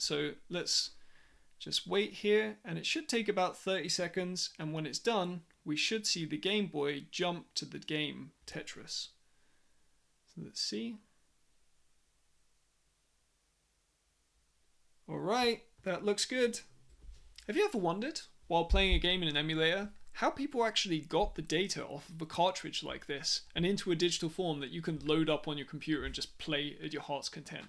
So let's just wait here, and it should take about 30 seconds, and when it's done, we should see the Game Boy jump to the game Tetris. So let's see. Alright, that looks good. Have you ever wondered, while playing a game in an emulator, how people actually got the data off of a cartridge like this and into a digital form that you can load up on your computer and just play at your heart's content?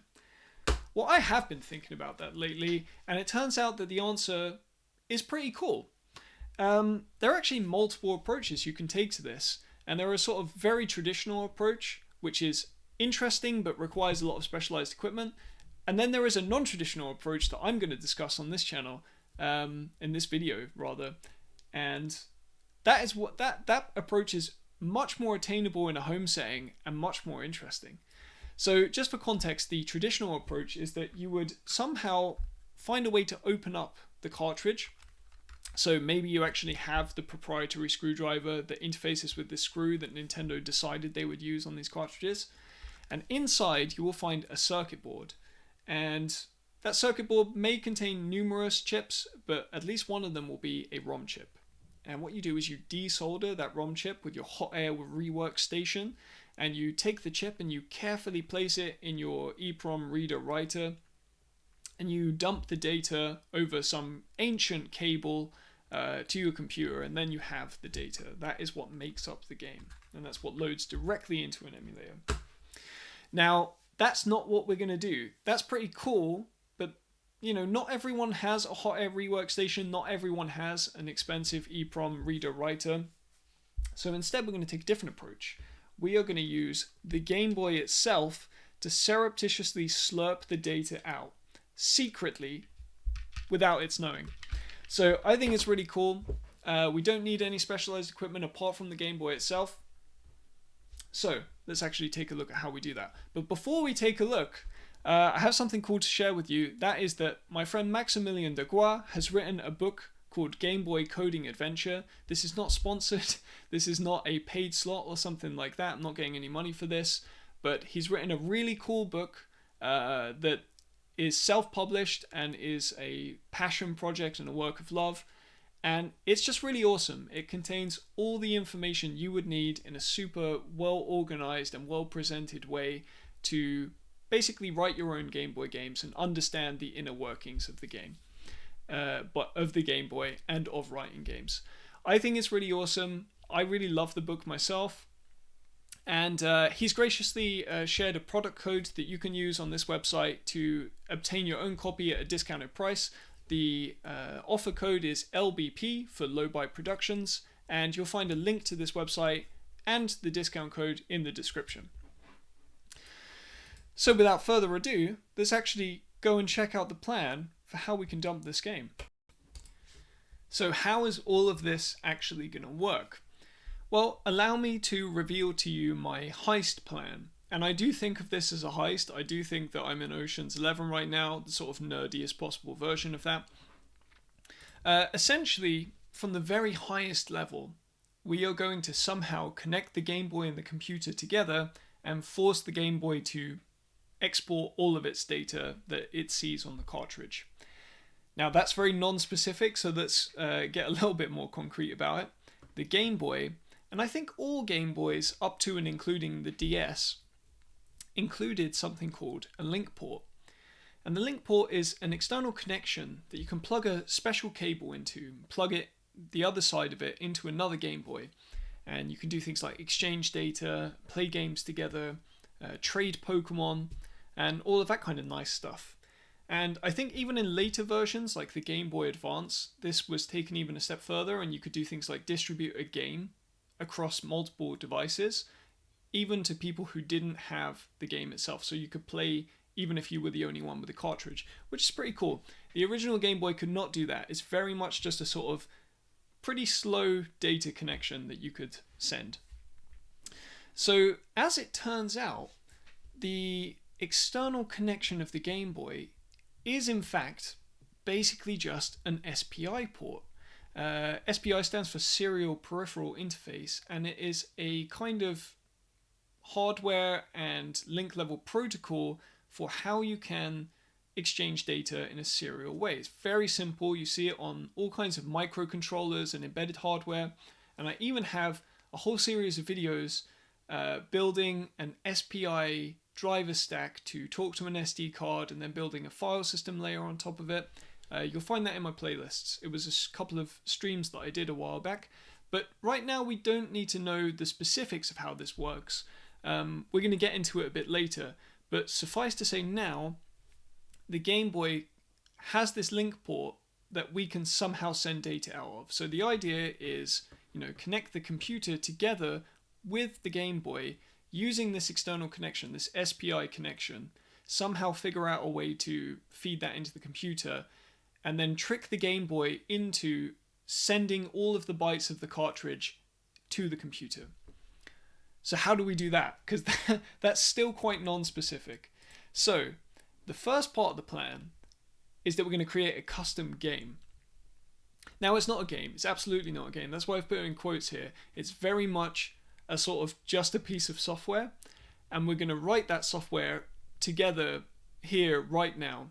Well, I have been thinking about that lately, and it turns out that the answer is pretty cool. There are actually multiple approaches you can take to this, and there are a sort of very traditional approach, which is interesting but requires a lot of specialized equipment, and then there is a non-traditional approach that I'm going to discuss on this channel, in this video rather, and that is what that approach is much more attainable in a home setting and much more interesting. So just for context, the traditional approach is that you would somehow find a way to open up the cartridge. So maybe you actually have the proprietary screwdriver that interfaces with the screw that Nintendo decided they would use on these cartridges. And inside you will find a circuit board. And that circuit board may contain numerous chips, but at least one of them will be a ROM chip. And what you do is you desolder that ROM chip with your hot air rework station, and you take the chip and you carefully place it in your EEPROM reader writer, and you dump the data over some ancient cable to your computer, and then you have the data. That is what makes up the game, and that's what loads directly into an emulator. Now, that's not what we're going to do. That's pretty cool, but you know, not everyone has a hot air rework station, not everyone has an expensive EEPROM reader writer. So instead we're going to take a different approach. We are going to use the Game Boy itself to surreptitiously slurp the data out, secretly, without its knowing. So I think it's really cool. We don't need any specialized equipment apart from the Game Boy itself. So let's actually take a look at how we do that. But before we take a look, I have something cool to share with you. That is that my friend Maximilien Degois has written a book called Game Boy Coding Adventure. This is not sponsored. This is not a paid slot or something like that. I'm not getting any money for this. But he's written a really cool book that is self-published and is a passion project and a work of love. And it's just really awesome. It contains all the information you would need in a super well-organized and well-presented way to basically write your own Game Boy games and understand the inner workings of the game. But of the Game Boy and of writing games. I think it's really awesome. I really love the book myself. And he's graciously shared a product code that you can use on this website to obtain your own copy at a discounted price. The offer code is LBP for Low Byte Productions, and you'll find a link to this website and the discount code in the description. So without further ado, let's actually go and check out the plan for how we can dump this game. So how is all of this actually going to work? Well, allow me to reveal to you my heist plan. And I do think of this as a heist. I do think that I'm in Ocean's 11 right now, the sort of nerdiest possible version of that. Essentially, from the very highest level, we are going to somehow connect the Game Boy and the computer together and force the Game Boy to export all of its data that it sees on the cartridge. Now that's very non-specific, so let's get a little bit more concrete about it. The Game Boy, and I think all Game Boys up to and including the DS, included something called a link port. And the link port is an external connection that you can plug a special cable into, plug it, the other side of it, into another Game Boy. And you can do things like exchange data, play games together, trade Pokemon, and all of that kind of nice stuff. And I think even in later versions, like the Game Boy Advance, this was taken even a step further, and you could do things like distribute a game across multiple devices, even to people who didn't have the game itself. So you could play even if you were the only one with a cartridge, which is pretty cool. The original Game Boy could not do that. It's very much just a sort of pretty slow data connection that you could send. So as it turns out, the external connection of the Game Boy is in fact basically just an SPI port. SPI stands for Serial Peripheral Interface, and it is a kind of hardware and link level protocol for how you can exchange data in a serial way. It's very simple. You see it on all kinds of microcontrollers and embedded hardware. And I even have a whole series of videos building an SPI driver stack to talk to an SD card and then building a file system layer on top of it. You'll find that in my playlists. It was a couple of streams that I did a while back. But right now we don't need to know the specifics of how this works. We're going to get into it a bit later. But suffice to say now, the Game Boy has this link port that we can somehow send data out of. So the idea is, connect the computer together with the Game Boy using this external connection, this SPI connection, somehow figure out a way to feed that into the computer and then trick the Game Boy into sending all of the bytes of the cartridge to the computer. So how do we do that? Because that's still quite non-specific. So the first part of the plan is that we're going to create a custom game. Now it's not a game. It's absolutely not a game. That's why I've put it in quotes here. It's very much a sort of just a piece of software. And we're going to write that software together here right now.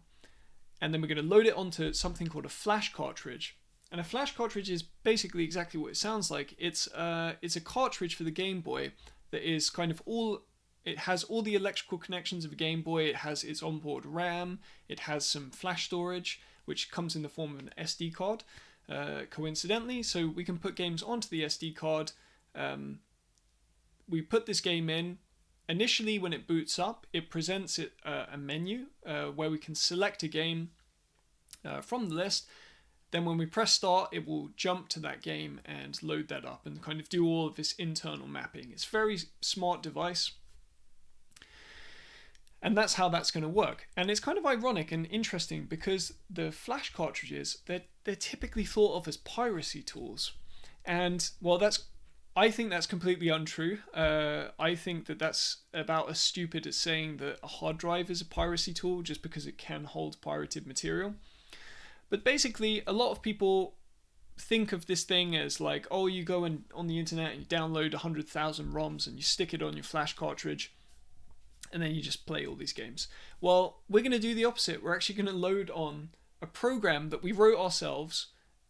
And then we're going to load it onto something called a flash cartridge. And a flash cartridge is basically exactly what it sounds like. It's a cartridge for the Game Boy that is kind of it has all the electrical connections of a Game Boy. It has its onboard RAM. It has some flash storage, which comes in the form of an SD card, coincidentally. So we can put games onto the SD card. We put this game in. Initially, when it boots up, it presents it a menu where we can select a game from the list. Then when we press start, it will jump to that game and load that up and kind of do all of this internal mapping. It's a very smart device. And that's how that's going to work. And it's kind of ironic and interesting because the flash cartridges, they're typically thought of as piracy tools. And, well, I think that's completely untrue. I think that that's about as stupid as saying that a hard drive is a piracy tool just because it can hold pirated material. But basically, a lot of people think of this thing as like, oh, you go on the internet and you download 100,000 ROMs and you stick it on your flash cartridge and then you just play all these games. Well, we're going to do the opposite. We're actually going to load on a program that we wrote ourselves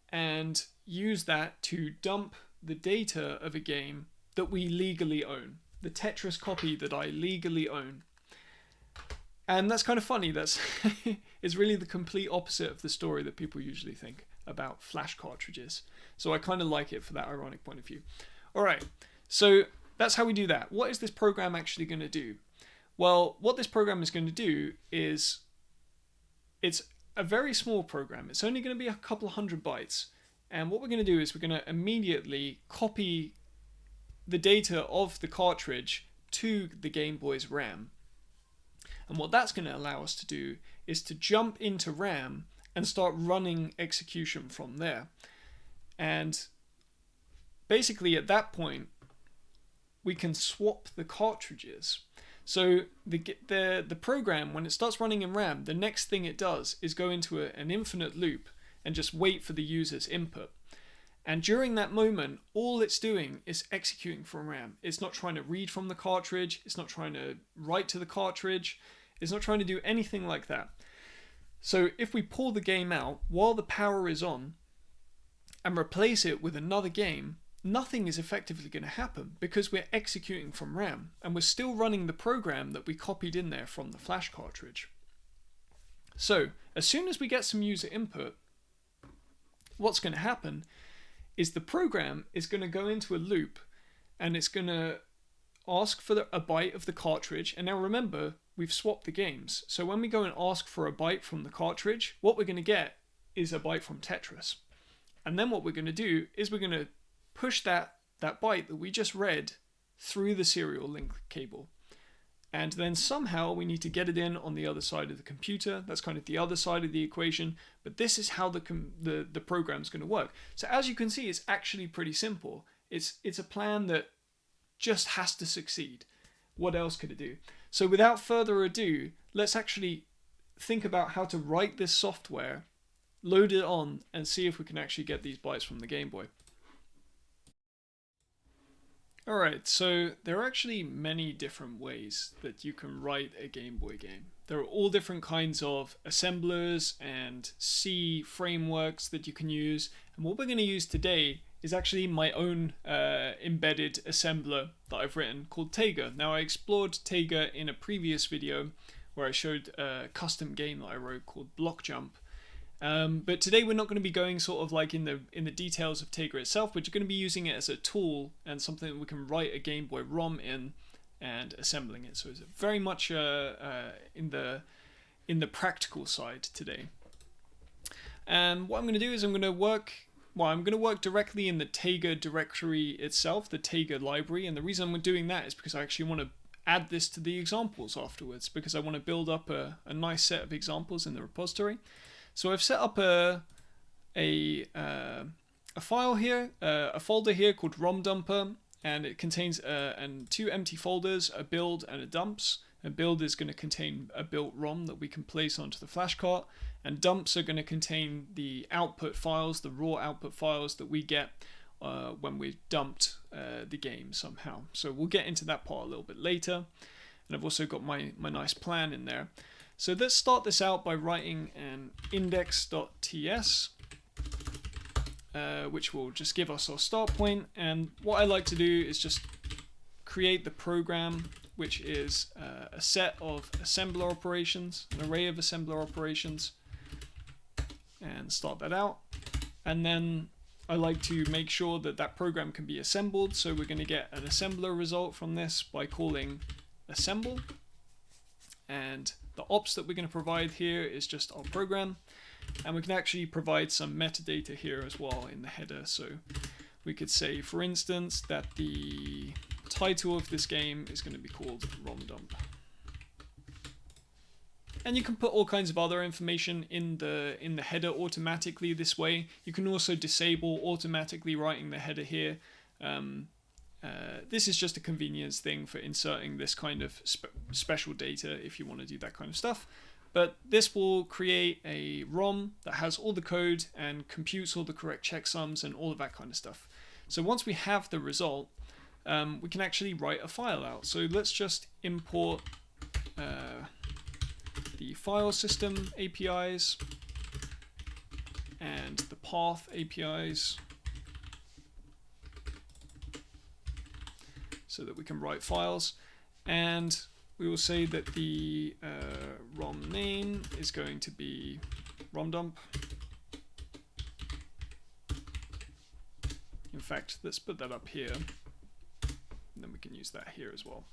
and use that to dump the data of a game that we legally own. The Tetris copy that I legally own. And that's kind of funny. That's it's really the complete opposite of the story that people usually think about flash cartridges. So I kind of like it for that ironic point of view. All right, so that's how we do that. What is this program actually going to do? Well, what this program is going to do is it's a very small program. It's only going to be a couple of 100 bytes. And what we're going to do is we're going to immediately copy the data of the cartridge to the Game Boy's RAM. And what that's going to allow us to do is to jump into RAM and start running execution from there. And basically at that point, we can swap the cartridges. So the program, when it starts running in RAM, the next thing it does is go into an infinite loop and just wait for the user's input. And during that moment, all it's doing is executing from RAM. It's not trying to read from the cartridge. It's not trying to write to the cartridge. It's not trying to do anything like that. So if we pull the game out while the power is on and replace it with another game, nothing is effectively going to happen because we're executing from RAM and we're still running the program that we copied in there from the flash cartridge. So as soon as we get some user input, what's going to happen is the program is going to go into a loop and it's going to ask for a byte of the cartridge. And now remember, we've swapped the games. So when we go and ask for a byte from the cartridge, what we're going to get is a byte from Tetris. And then what we're going to do is we're going to push that byte that we just read through the serial link cable. And then somehow we need to get it in on the other side of the computer. That's kind of the other side of the equation. But this is how the program's going to work. So as you can see, it's actually pretty simple. It's a plan that just has to succeed. What else could it do? So without further ado, let's actually think about how to write this software, load it on, and see if we can actually get these bytes from the Game Boy. Alright, so there are actually many different ways that you can write a Game Boy game. there are all different kinds of assemblers and C frameworks that you can use. And what we're going to use today is actually my own embedded assembler that I've written called Tega. Now, I explored Tega in a previous video where I showed a custom game that I wrote called Block Jump. But today we're not going to be going sort of like in the details of Tega itself, but you're going to be using it as a tool and something that we can write a Game Boy ROM in and assembling it. So it's very much in the practical side today. And what I'm going to do is I'm going to work directly in the Tega directory itself, the Tega library. And the reason I'm doing that is because I actually want to add this to the examples afterwards, because I want to build up a nice set of examples in the repository. So I've set up a file here, a folder here called ROM dumper, and it contains two empty folders, a build and a dumps. A build is going to contain a built ROM that we can place onto the flash cart, and dumps are going to contain the output files, the raw output files that we get when we've dumped the game somehow. So we'll get into that part a little bit later. And I've also got my nice plan in there. So let's start this out by writing an index.ts, which will just give us our start point. And what I like to do is just create the program, which is a set of assembler operations, an array of assembler operations, and start that out. And then I like to make sure that that program can be assembled. So we're going to get an assembler result from this by calling assemble. And the ops that we're going to provide here is just our program, and we can actually provide some metadata here as well in the header. So we could say, for instance, that the title of this game is going to be called ROM dump. And you can put all kinds of other information in the header automatically this way. You can also disable automatically writing the header here. This is just a convenience thing for inserting this kind of special data if you want to do that kind of stuff. But this will create a ROM that has all the code and computes all the correct checksums and all of that kind of stuff. So once we have the result, we can actually write a file out. So let's just import the file system APIs and the path APIs, so that we can write files. And we will say that the ROM name is going to be ROM dump. In fact, let's put that up here, and then we can use that here as well.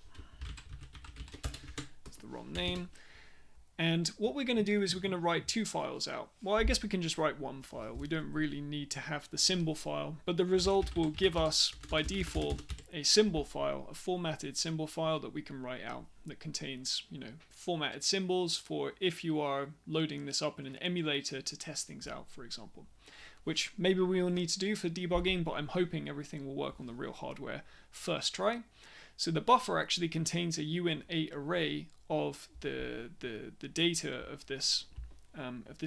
It's the ROM name. And what we're going to do is we're going to write two files out. Well, I guess we can just write one file. We don't really need to have the symbol file, but the result will give us, by default, a symbol file, a formatted symbol file that we can write out that contains, formatted symbols for if you are loading this up in an emulator to test things out, for example, which maybe we will need to do for debugging, but I'm hoping everything will work on the real hardware first try. So the buffer actually contains a uint8 array of the data of this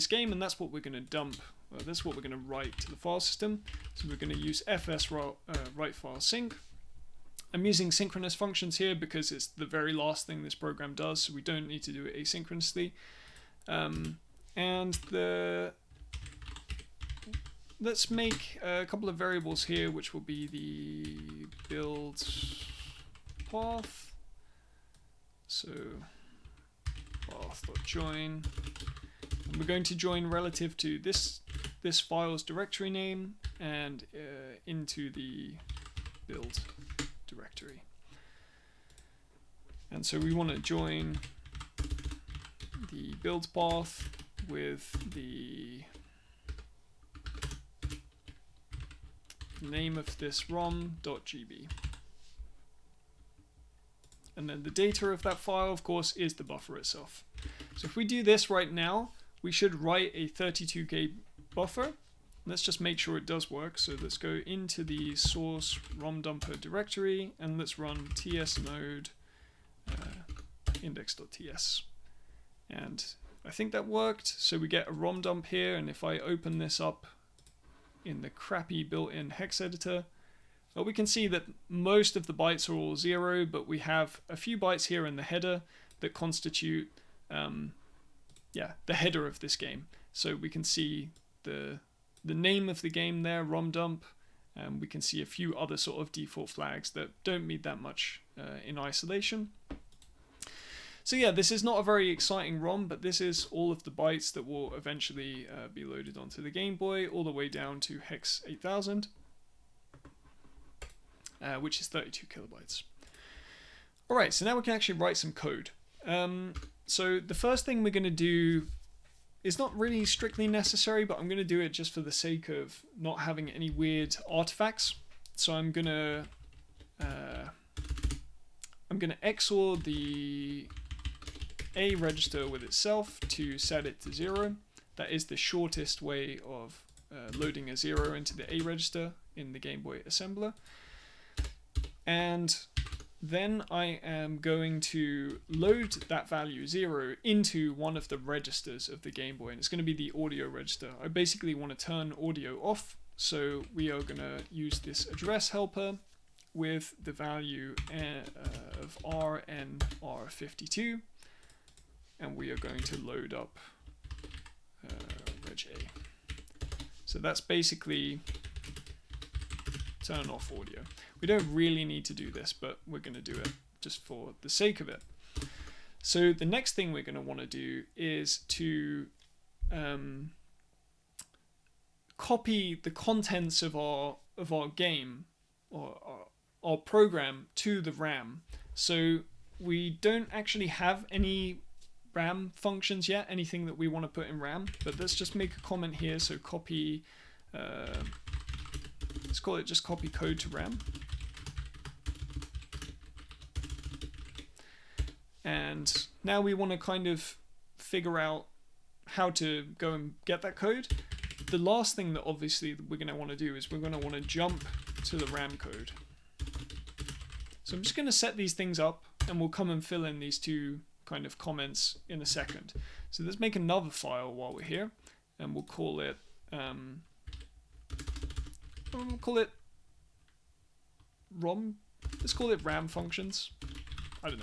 game, and that's what we're going to dump. That's what we're going to write to the file system. So we're going to use fs write file sync. I'm using synchronous functions here because it's the very last thing this program does, so we don't need to do it asynchronously. Let's make a couple of variables here, which will be the build path. So path.join. And we're going to join relative to this file's directory name and into the build directory. And so we want to join the build path with the name of this rom.gb. And then the data of that file, of course, is the buffer itself. So if we do this right now, we should write a 32K buffer. Let's just make sure it does work. So let's go into the source romdumper directory and let's run tsnode index.ts. And I think that worked. So we get a rom dump here, and if I open this up in the crappy built-in hex editor, well, we can see that most of the bytes are all 0, but we have a few bytes here in the header that constitute yeah, the header of this game. So we can see the name of the game there, ROM dump, and we can see a few other sort of default flags that don't mean that much in isolation. So yeah, this is not a very exciting ROM, but this is all of the bytes that will eventually be loaded onto the Game Boy, all the way down to hex 8000, which is 32 kilobytes. Alright, so now we can actually write some code. So the first thing we're going to do is not really strictly necessary, but I'm going to do it just for the sake of not having any weird artifacts. So I'm going to XOR the A register with itself to set it to 0. That is the shortest way of loading a 0 into the A register in the Game Boy assembler. And then I am going to load that value 0 into one of the registers of the Game Boy, and it's going to be the audio register. I basically want to turn audio off, so we are going to use this address helper with the value of RNR52, and we are going to load up reg A. So that's basically turn off audio. We don't really need to do this, but we're going to do it just for the sake of it. So the next thing we're going to want to do is to copy the contents of our game or our program to the RAM. So we don't actually have any RAM functions yet, anything that we want to put in RAM, but let's just make a comment here. So copy, let's call it just copy code to RAM. And now we want to kind of figure out how to go and get that code. The last thing that obviously we're going to want to do is we're going to want to jump to the RAM code. So I'm just going to set these things up, and we'll come and fill in these two kind of comments in a second. So let's make another file while we're here, and we'll call it ROM. Let's call it RAM functions. I don't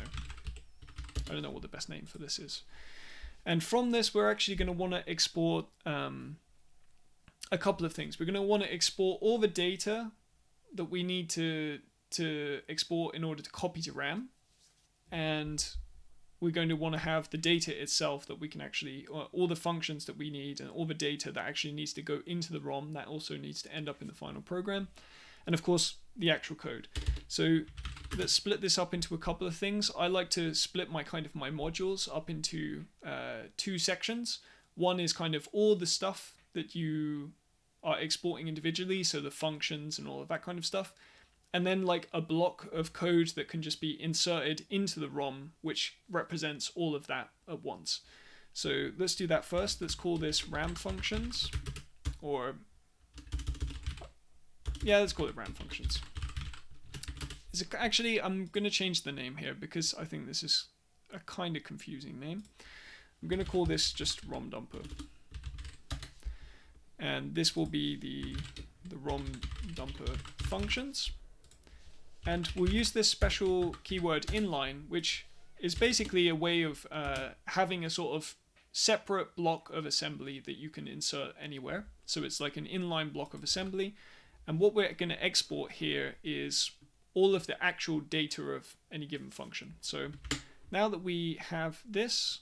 know what the best name for this is. And from this, we're actually going to want to export a couple of things. We're going to want to export all the data that we need to export in order to copy to RAM, and we're going to want to have the data itself that we can actually, all the functions that we need and all the data that actually needs to go into the ROM that also needs to end up in the final program, and of course the actual code. So let's split this up into a couple of things. I like to split my modules up into two sections. One is kind of all the stuff that you are exporting individually, so the functions and all of that kind of stuff. And then like a block of code that can just be inserted into the ROM, which represents all of that at once. So let's do that first. Let's call this RAM functions, or yeah, let's call it RAM functions. Actually, I'm going to change the name here because I think this is a kind of confusing name. I'm going to call this just ROM dumper. And this will be the ROM dumper functions. And we'll use this special keyword inline, which is basically a way of having a sort of separate block of assembly that you can insert anywhere. So it's like an inline block of assembly. And what we're going to export here is all of the actual data of any given function. So now that we have this,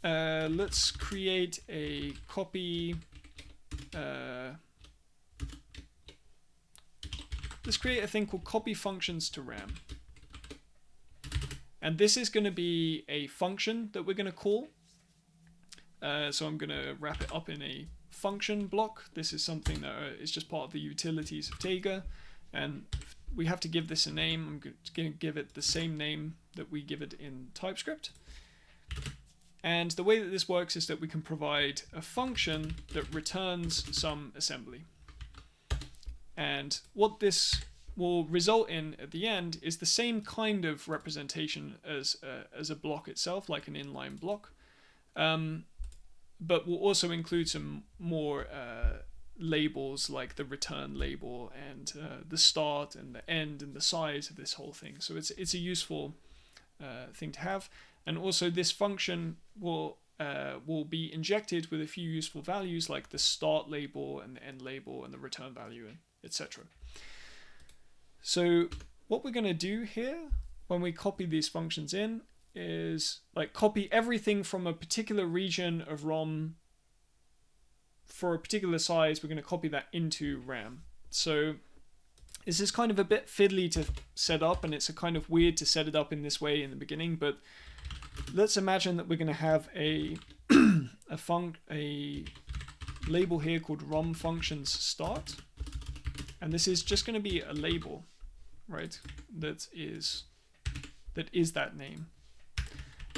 let's create a copy. Let's create a thing called copy functions to RAM. And this is going to be a function that we're going to call. So I'm going to wrap it up in a function block. This is something that is just part of the utilities of Tega. And we have to give this a name. I'm going to give it the same name that we give it in TypeScript. And the way that this works is that we can provide a function that returns some assembly. And what this will result in at the end is the same kind of representation as a block itself, like an inline block. But we'll also include some more labels like the return label and the start and the end and the size of this whole thing. So it's a useful thing to have. And also this function will be injected with a few useful values like the start label and the end label and the return value, etc. So what we're going to do here when we copy these functions in is like copy everything from a particular region of ROM for a particular size. We're going to copy that into RAM. So this is kind of a bit fiddly to set up, and it's a kind of weird to set it up in this way in the beginning, but let's imagine that we're going to have a label here called ROM functions start, and this is just going to be a label, right? That is that name,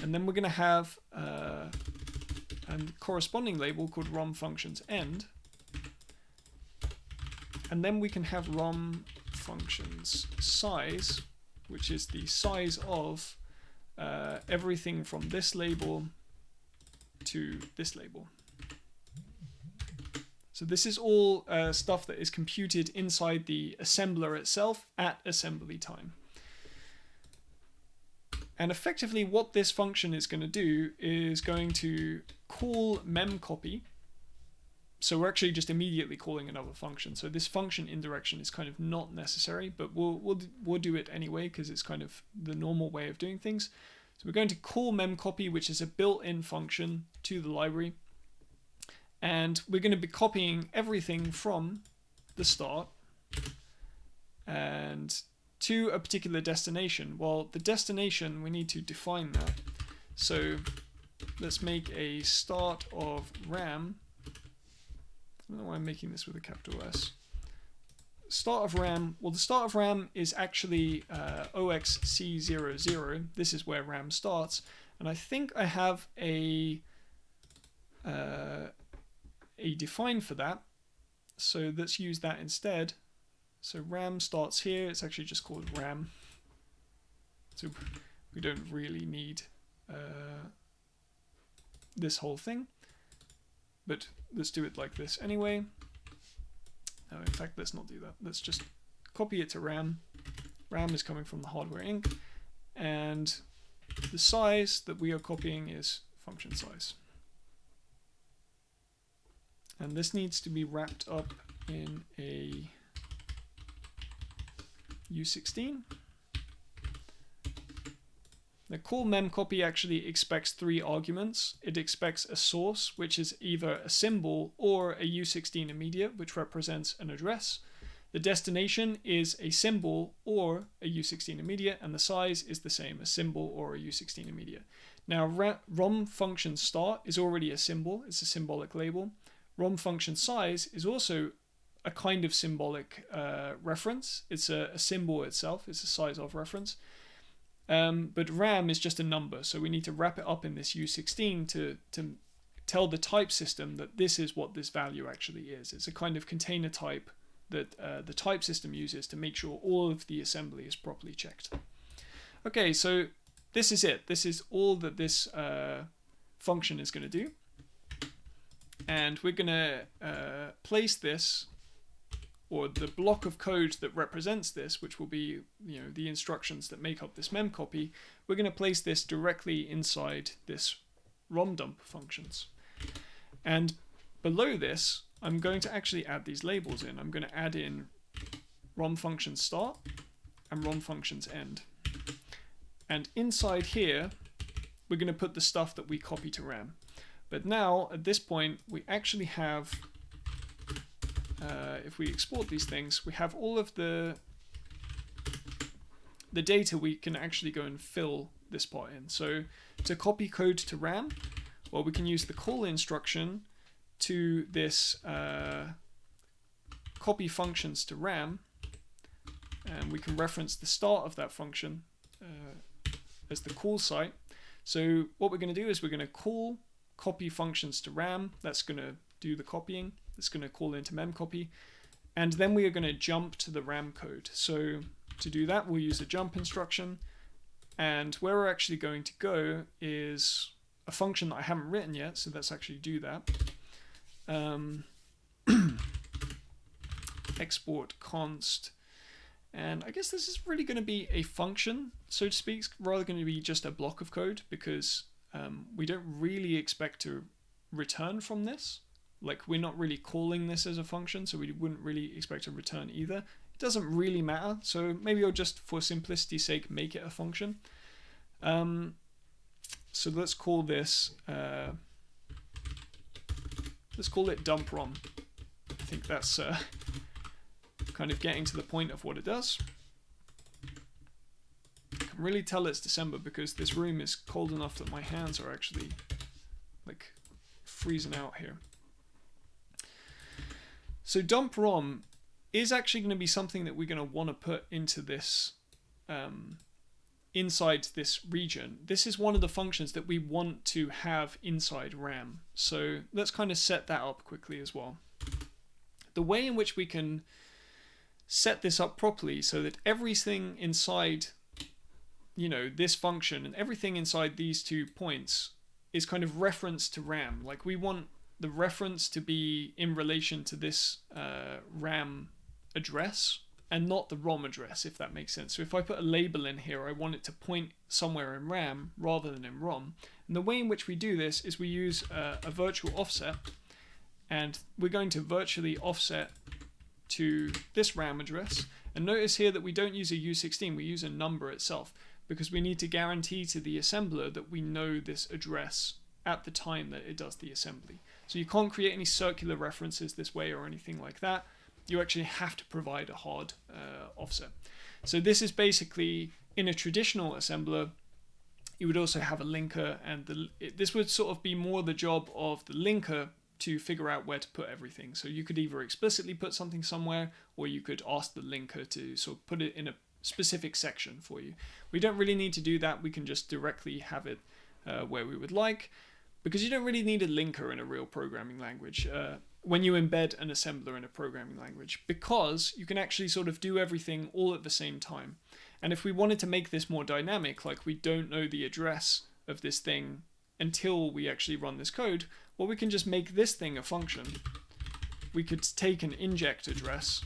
and then we're going to have a corresponding label called ROM functions end, and then we can have ROM functions size, which is the size of everything from this label to this label. So this is all stuff that is computed inside the assembler itself at assembly time. And effectively what this function is going to do is going to call memcopy. So we're actually just immediately calling another function. So this function indirection is kind of not necessary, but we'll do it anyway because it's kind of the normal way of doing things. So we're going to call memcopy, which is a built-in function to the library. And we're going to be copying everything from the start and to a particular destination. Well, the destination, we need to define that. So let's make a start of RAM. I don't know why I'm making this with a capital S. Start of RAM. Well, the start of RAM is actually OXC00. This is where RAM starts, and I think I have a define for that. So let's use that instead. So RAM starts here. It's actually just called RAM. So we don't really need this whole thing. But let's do it like this anyway. No, in fact, let's not do that. Let's just copy it to RAM. RAM is coming from the hardware inc. And the size that we are copying is function size. And this needs to be wrapped up in a U16. The call memcopy actually expects 3 arguments. It expects a source, which is either a symbol or a U16 immediate, which represents an address. The destination is a symbol or a U16 immediate, and the size is the same, a symbol or a U16 immediate. Now, ROM function start is already a symbol. It's a symbolic label. ROM function size is also a kind of symbolic reference. It's a symbol itself. It's a size of reference. But RAM is just a number, so we need to wrap it up in this U16 to tell the type system that this is what this value actually is. It's a kind of container type that the type system uses to make sure all of the assembly is properly checked. Okay, so this is it. This is all that this function is going to do. And we're going to place this, or the block of code that represents this, which will be, you know, the instructions that make up this memcopy, we're going to place this directly inside this ROM dump functions. And below this, I'm going to actually add these labels in. I'm going to add in ROM functions start and ROM functions end. And inside here, we're going to put the stuff that we copy to RAM. But now, at this point, we actually have if we export these things, we have all of the data. We can actually go and fill this part in. So to copy code to RAM, well, we can use the call instruction to this copy functions to RAM, and we can reference the start of that function as the call site. So what we're going to do is we're going to call copy functions to RAM. That's going to do the copying. It's going to call into memcopy, and then we are going to jump to the RAM code. So to do that, we'll use a jump instruction, and where we're actually going to go is a function that I haven't written yet, so let's actually do that. Export const, And I guess this is really going to be a function, so to speak, rather going to be just a block of code, because we don't really expect to return from this. Like, we're not really calling this as a function, so we wouldn't really expect to return either. It doesn't really matter, so maybe I'll just, for simplicity's sake, make it a function. So let's call this, let's call it dump ROM. I think that's kind of getting to the point of what it does. I can really tell it's December because this room is cold enough that my hands are actually like freezing out here. So dump ROM is actually going to be something that we're going to want to put into this inside this region. This is one of the functions that we want to have inside RAM. So let's kind of set that up quickly as well. The way in which we can set this up properly so that everything inside, you know, this function and everything inside these 2 points is kind of referenced to RAM. Like, we want the reference to be in relation to this RAM address and not the ROM address, if that makes sense. So if I put a label in here, I want it to point somewhere in RAM rather than in ROM. And the way in which we do this is we use a virtual offset, and we're going to virtually offset to this RAM address. And notice here that we don't use a U16, we use a number itself, because we need to guarantee to the assembler that we know this address at the time that it does the assembly. So you can't create any circular references this way or anything like that. You actually have to provide a hard offset. So this is basically, in a traditional assembler, you would also have a linker, and this would sort of be more the job of the linker to figure out where to put everything. So you could either explicitly put something somewhere, or you could ask the linker to sort of put it in a specific section for you. We don't really need to do that. We can just directly have it where we would like, because you don't really need a linker in a real programming language when you embed an assembler in a programming language, because you can actually sort of do everything all at the same time. And if we wanted to make this more dynamic, like we don't know the address of this thing until we actually run this code, well, we can just make this thing a function. We could take an inject address,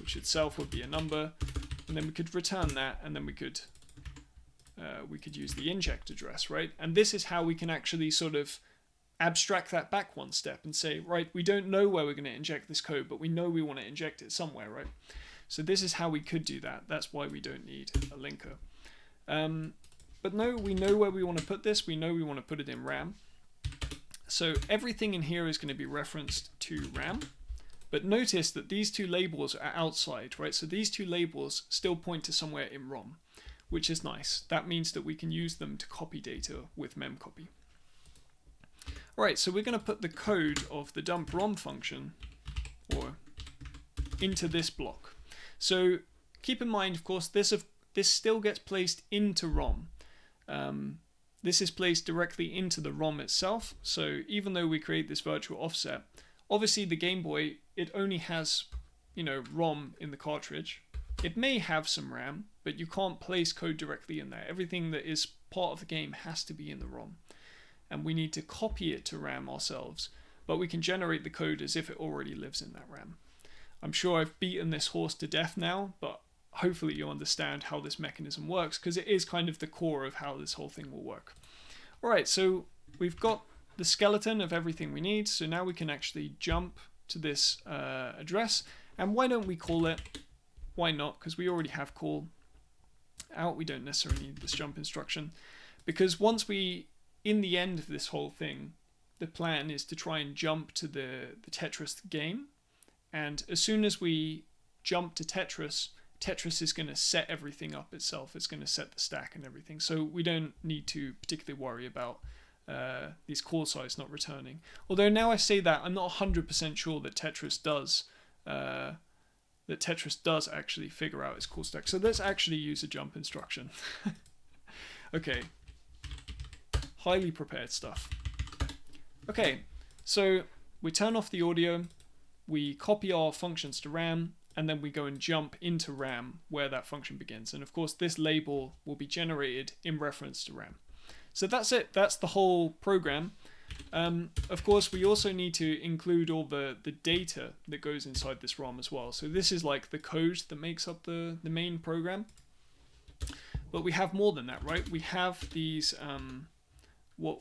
which itself would be a number, and then we could return that, and then we could use the inject address, right? And this is how we can actually sort of abstract that back one step and say, right, we don't know where we're going to inject this code, but we know we want to inject it somewhere, right? So this is how we could do that. That's why we don't need a linker. But no, we know where we want to put this. We know we want to put it in RAM. So everything in here is going to be referenced to RAM. But notice that these 2 labels are outside, right? So these 2 labels still point to somewhere in ROM, which is nice. That means that we can use them to copy data with memcopy. Alright, so we're going to put the code of the dump ROM function into this block. So keep in mind, of course, this still gets placed into ROM. This is placed directly into the ROM itself. So even though we create this virtual offset, obviously the Game Boy, it only has, you know, ROM in the cartridge. It may have some RAM, but you can't place code directly in there. Everything that is part of the game has to be in the ROM. And we need to copy it to RAM ourselves, but we can generate the code as if it already lives in that RAM. I'm sure I've beaten this horse to death now, but hopefully you understand how this mechanism works, because it is kind of the core of how this whole thing will work. Alright, so we've got the skeleton of everything we need, so now we can actually jump to this address. And why don't we call it? Why not? Because we already have call out. We don't necessarily need this jump instruction, because once we, in the end of this whole thing, the plan is to try and jump to the Tetris game. And as soon as we jump to Tetris, Tetris is going to set everything up itself. It's going to set the stack and everything. So we don't need to particularly worry about these call size not returning. Although now I say that, I'm not 100% sure that Tetris does actually figure out its call stack. So let's actually use a jump instruction. Okay. Highly prepared stuff. Okay, so we turn off the audio, we copy our functions to RAM, and then we go and jump into RAM where that function begins. And of course, this label will be generated in reference to RAM. So that's it. That's the whole program. Of course, we also need to include all the data that goes inside this ROM as well. So this is like the code that makes up the main program. But we have more than that, right? We have these, what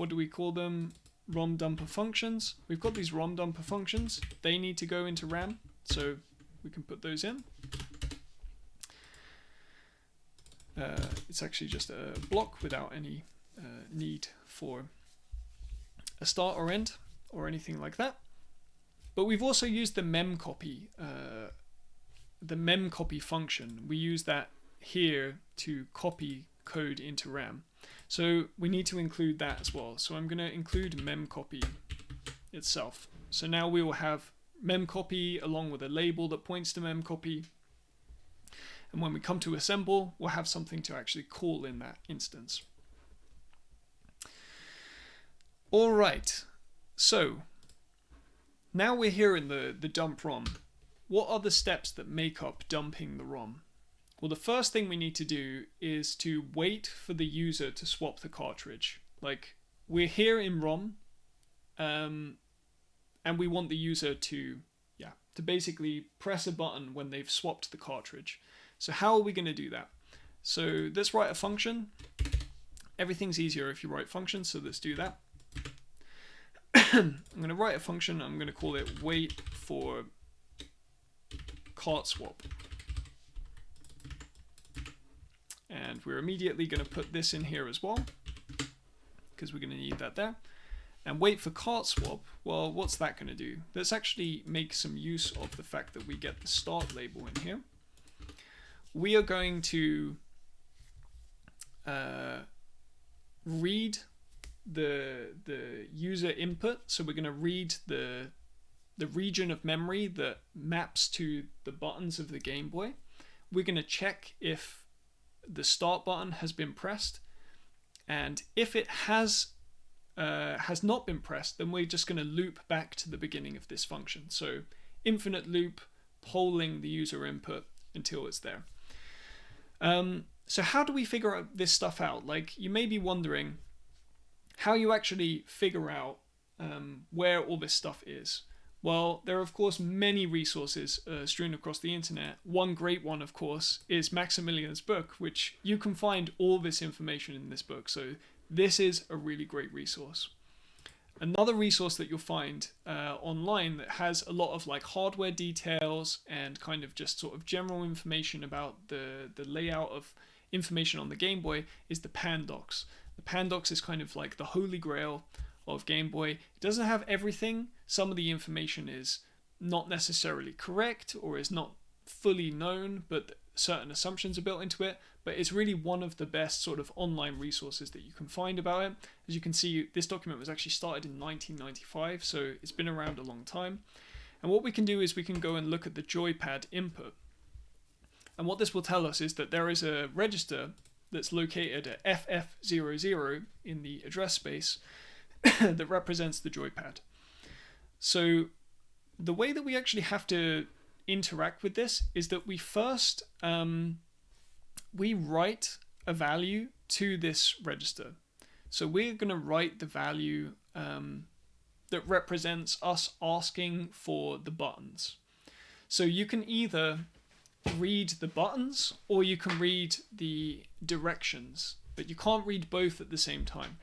do we call them? ROM dumper functions. We've got these ROM dumper functions. They need to go into RAM, so we can put those in. It's actually just a block without any need for a start or end or anything like that. But we've also used the memcopy function. We use that here to copy code into RAM. So we need to include that as well. So I'm going to include memcopy itself. So now we will have memcopy along with a label that points to memcopy. And when we come to assemble, we'll have something to actually call in that instance. All right, so now we're here in the dump ROM. What are the steps that make up dumping the ROM? Well, the first thing we need to do is to wait for the user to swap the cartridge. Like, we're here in ROM, and we want the user to basically press a button when they've swapped the cartridge. So how are we going to do that? So let's write a function. Everything's easier if you write functions, so let's do that. I'm going to write a function. I'm going to call it wait for cart swap. And we're immediately going to put this in here as well, because we're going to need that there. And wait for cart swap, well, what's that going to do? Let's actually make some use of the fact that we get the start label in here. We are going to read the user input. So we're going to read the region of memory that maps to the buttons of the Game Boy. We're going to check if the start button has been pressed, and if it has not been pressed, then we're just going to loop back to the beginning of this function. So infinite loop, polling the user input until it's there. So how do we figure out this stuff out? Like, you may be wondering how you actually figure out where all this stuff is. Well, there are of course many resources strewn across the internet. One great one, of course, is Maximilian's book, which you can find all this information in this book. So this is a really great resource. Another resource that you'll find online that has a lot of like hardware details and kind of just sort of general information about the layout of information on the Game Boy is the Pandocs. The Pandocs is kind of like the holy grail of Game Boy. It doesn't have everything. Some of the information is not necessarily correct or is not fully known, but certain assumptions are built into it. But it's really one of the best sort of online resources that you can find about it. As you can see, this document was actually started in 1995, so it's been around a long time. And what we can do is we can go and look at the joypad input. And what this will tell us is that there is a register that's located at FF00 in the address space that represents the joypad. So the way that we actually have to interact with this is that we first we write a value to this register. So we're going to write the value that represents us asking for the buttons. So you can either read the buttons or you can read the directions, but you can't read both at the same time.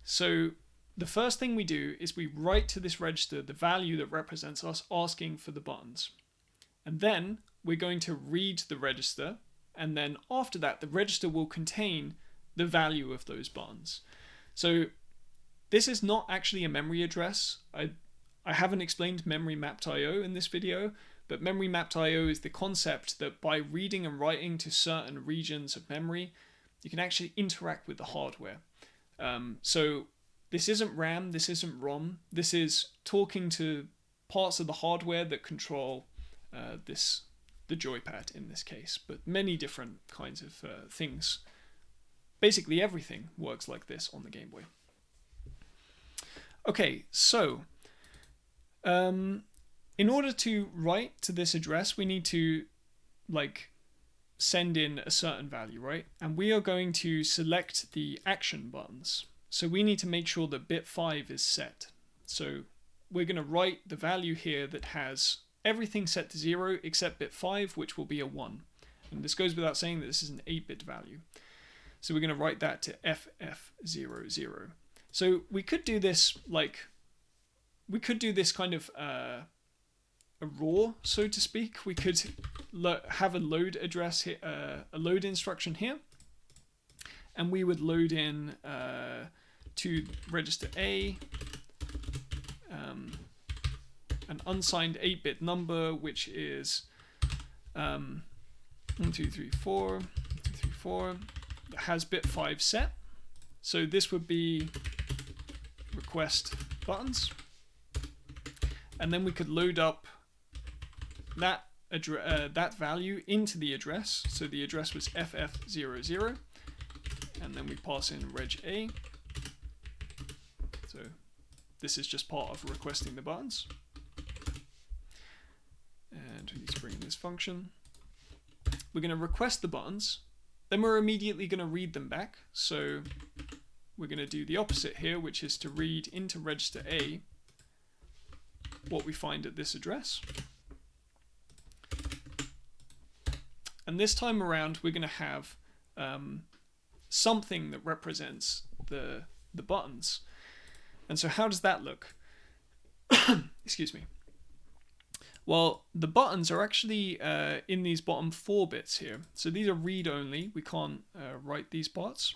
So the first thing we do is we write to this register the value that represents us asking for the buttons. And then we're going to read the register, and then after that the register will contain the value of those buttons. So this is not actually a memory address. I haven't explained memory mapped IO in this video, but memory mapped IO is the concept that by reading and writing to certain regions of memory, you can actually interact with the hardware. So this isn't RAM, this isn't ROM, this is talking to parts of the hardware that control the joypad in this case, but many different kinds of things. Basically everything works like this on the Game Boy. Okay, so in order to write to this address, we need to like send in a certain value, right? And we are going to select the action buttons. So we need to make sure that bit 5 is set. So we're going to write the value here that has everything set to 0 except bit 5, which will be a 1. And this goes without saying that this is an 8-bit value. So we're going to write that to FF00. So we could do this kind of a raw, so to speak. We could have a load address here, a load instruction here, and we would load in to register A an unsigned 8-bit number, which is 1, 2, 3, 4, 1, 2, 3, 4, that has bit 5 set. So this would be request buttons, and then we could load up that that value into the address. So the address was FF00, and then we pass in reg A. So this is just part of requesting the buttons. And we need to bring in this function. We're going to request the buttons, then we're immediately going to read them back. So we're going to do the opposite here, which is to read into register A what we find at this address. And this time around, we're going to have something that represents the buttons. And so how does that look? Excuse me. Well, the buttons are actually in these bottom 4 bits here. So these are read-only. We can't write these parts.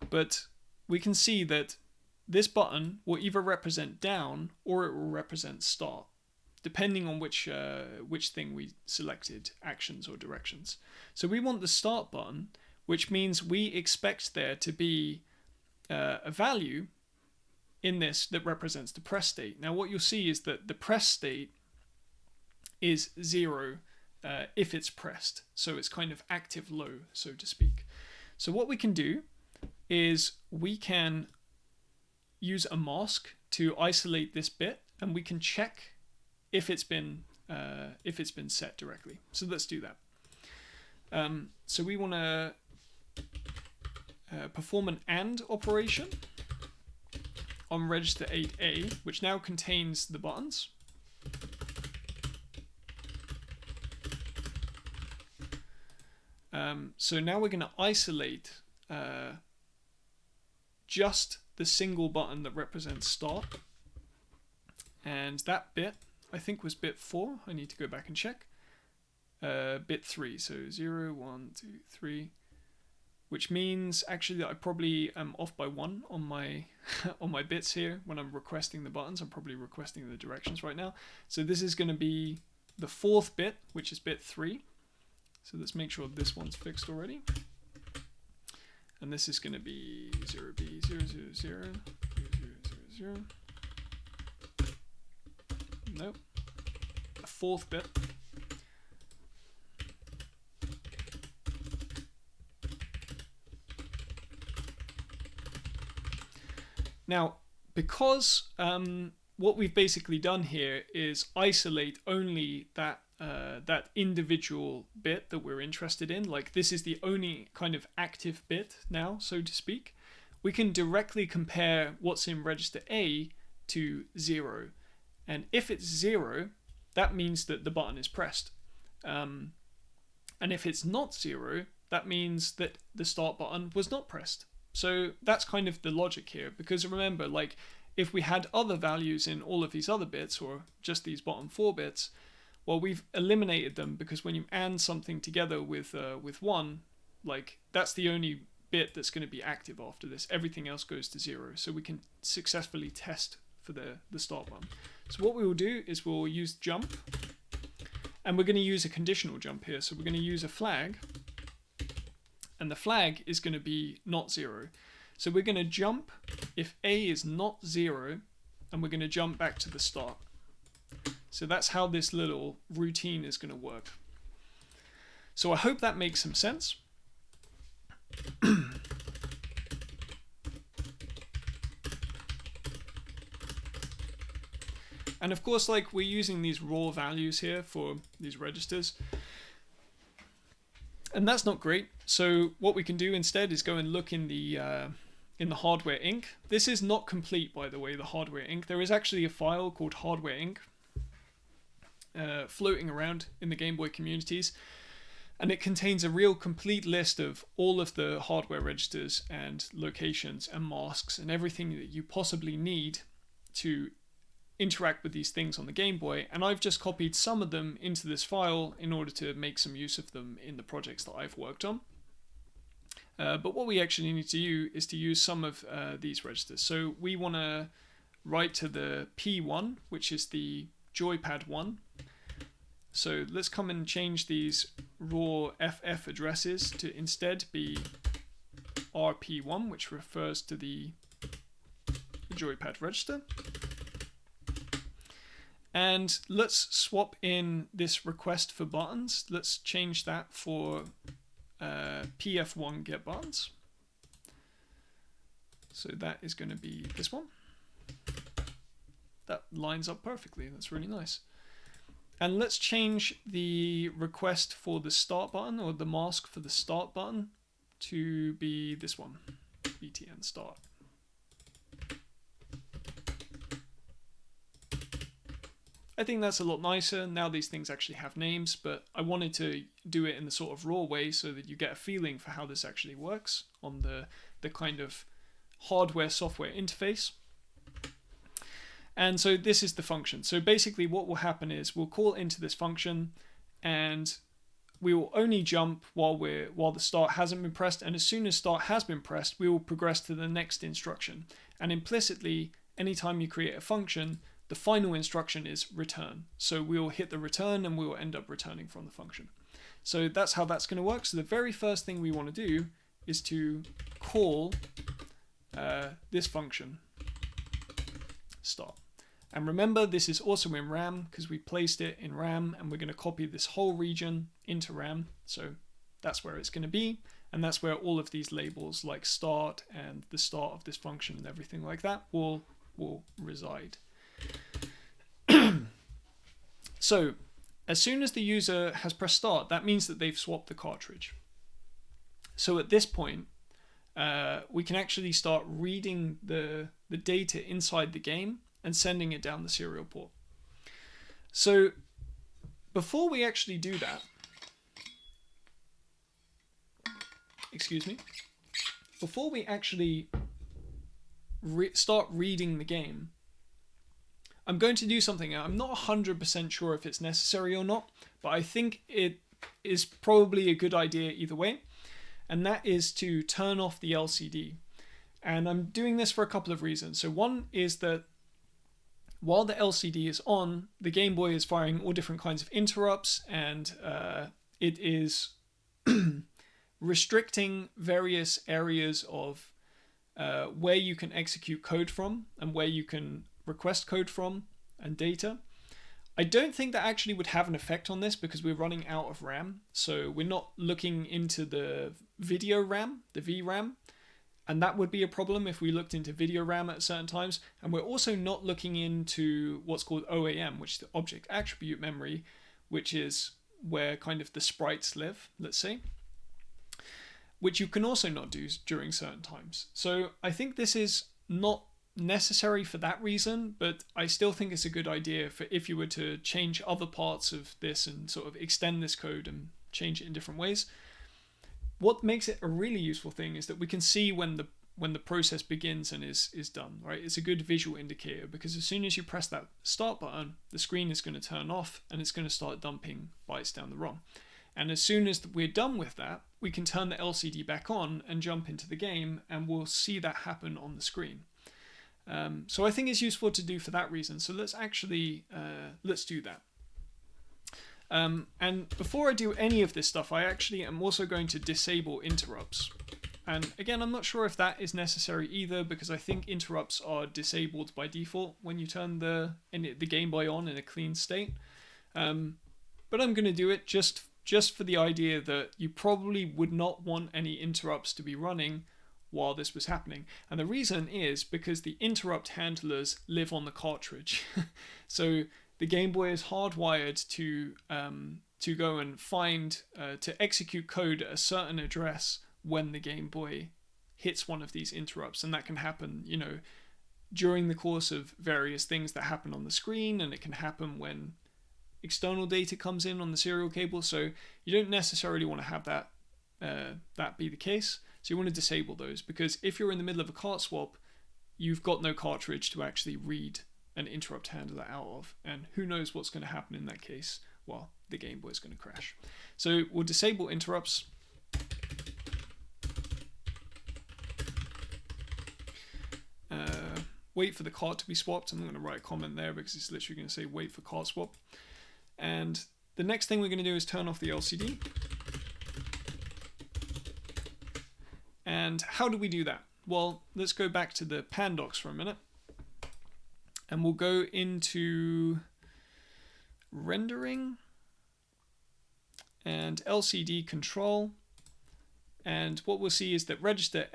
But we can see that this button will either represent down or it will represent start, depending on which thing we selected, actions or directions. So we want the start button, which means we expect there to be a value in this that represents the press state. Now what you'll see is that the press state is 0 if it's pressed. So it's kind of active low, so to speak. So what we can do is we can use a mask to isolate this bit, and we can check if it's been set directly. So let's do that. So we want to perform an AND operation on register 8A, which now contains the buttons. So now we're going to isolate just the single button that represents start. And that bit, I think, was bit 4. I need to go back and check. Bit 3, so 0, 1, 2, 3. Which means actually that I probably am off by 1 on my on my bits here when I'm requesting the buttons. I'm probably requesting the directions right now. So this is going to be the 4th bit, which is bit 3. So let's make sure this one's fixed already. And this is going to be 0B000 000. Nope. A 4th bit. Now, because what we've basically done here is isolate only that that individual bit that we're interested in, like this is the only kind of active bit now, so to speak, we can directly compare what's in register A to 0. And if it's 0, that means that the button is pressed. And if it's not 0, that means that the start button was not pressed. So that's kind of the logic here, because remember, like if we had other values in all of these other bits, or just these bottom 4 bits, well, we've eliminated them, because when you AND something together with 1, like that's the only bit that's going to be active after this. Everything else goes to 0, so we can successfully test for the start button. So what we will do is we'll use jump, and we're going to use a conditional jump here. So we're going to use a flag, and the flag is going to be not 0. So we're going to jump if A is not 0, and we're going to jump back to the start. So that's how this little routine is going to work. So I hope that makes some sense. And of course, like we're using these raw values here for these registers. And that's not great. So what we can do instead is go and look in the in the hardware inc. This is not complete, by the way, the hardware inc. There is actually a file called hardware inc floating around in the Game Boy communities, and it contains a real complete list of all of the hardware registers and locations and masks and everything that you possibly need to interact with these things on the Game Boy, and I've just copied some of them into this file in order to make some use of them in the projects that I've worked on. But what we actually need to do is to use some of these registers. So we want to write to the P1, which is the joypad 1. So let's come and change these raw FF addresses to instead be RP1, which refers to the joypad register. And let's swap in this request for buttons. Let's change that for PF1 get buttons. So that is going to be this one. That lines up perfectly. That's really nice. And let's change the request for the start button, or the mask for the start button, to be this one, BTN start. I think that's a lot nicer. Now these things actually have names, but I wanted to do it in the sort of raw way so that you get a feeling for how this actually works on the kind of hardware-software interface. And so this is the function. So basically what will happen is we'll call into this function, and we will only jump while the start hasn't been pressed, and as soon as start has been pressed, we will progress to the next instruction. And implicitly, anytime you create a function, the final instruction is return. So we'll hit the return and we will end up returning from the function. So that's how that's going to work. So the very first thing we want to do is to call this function start. And remember, this is also in RAM because we placed it in RAM, and we're going to copy this whole region into RAM. So that's where it's going to be. And that's where all of these labels like start and the start of this function and everything like that will reside. So as soon as the user has pressed start, that means that they've swapped the cartridge. So at this point, we can actually start reading the data inside the game and sending it down the serial port. So before we actually do that, before we actually start reading the game, I'm going to do something. I'm not 100% sure if it's necessary or not, but I think it is probably a good idea either way, and that is to turn off the LCD. And I'm doing this for a couple of reasons. So one is that while the LCD is on, the Game Boy is firing all different kinds of interrupts, and it is restricting various areas of where you can execute code from and where you can request code from and data. I don't think that actually would have an effect on this because we're running out of RAM. So we're not looking into the video RAM, the VRAM, and that would be a problem if we looked into video RAM at certain times. And we're also not looking into what's called OAM, which is the object attribute memory, which is where kind of the sprites live, let's say, which you can also not do during certain times. So I think this is not necessary for that reason, but I still think it's a good idea for if you were to change other parts of this and sort of extend this code and change it in different ways. What makes it a really useful thing is that we can see when the process begins and is done, right? It's a good visual indicator because as soon as you press that start button, the screen is going to turn off and it's going to start dumping bytes down the ROM. And as soon as we're done with that, we can turn the LCD back on and jump into the game, and we'll see that happen on the screen. So I think it's useful to do for that reason. So let's actually, let's do that. And before I do any of this stuff, I actually am also going to disable interrupts. And again, I'm not sure if that is necessary either, because I think interrupts are disabled by default when you turn the Game Boy on in a clean state. But I'm going to do it just for the idea that you probably would not want any interrupts to be running while this was happening. And the reason is because the interrupt handlers live on the cartridge. So the Game Boy is hardwired to go and find, to execute code at a certain address when the Game Boy hits one of these interrupts, and that can happen, you know, during the course of various things that happen on the screen, and it can happen when external data comes in on the serial cable. So you don't necessarily want to have that be the case. So you want to disable those, because if you're in the middle of a cart swap, you've got no cartridge to actually read an interrupt handler out of, and who knows what's going to happen in that case. Well, the Game Boy is going to crash. So we'll disable interrupts. Wait for the cart to be swapped. I'm going to write a comment there because it's literally going to say wait for cart swap. And the next thing we're going to do is turn off the LCD. And how do we do that? Well, let's go back to the Pandocs for a minute. And we'll go into rendering and LCD control. And what we'll see is that register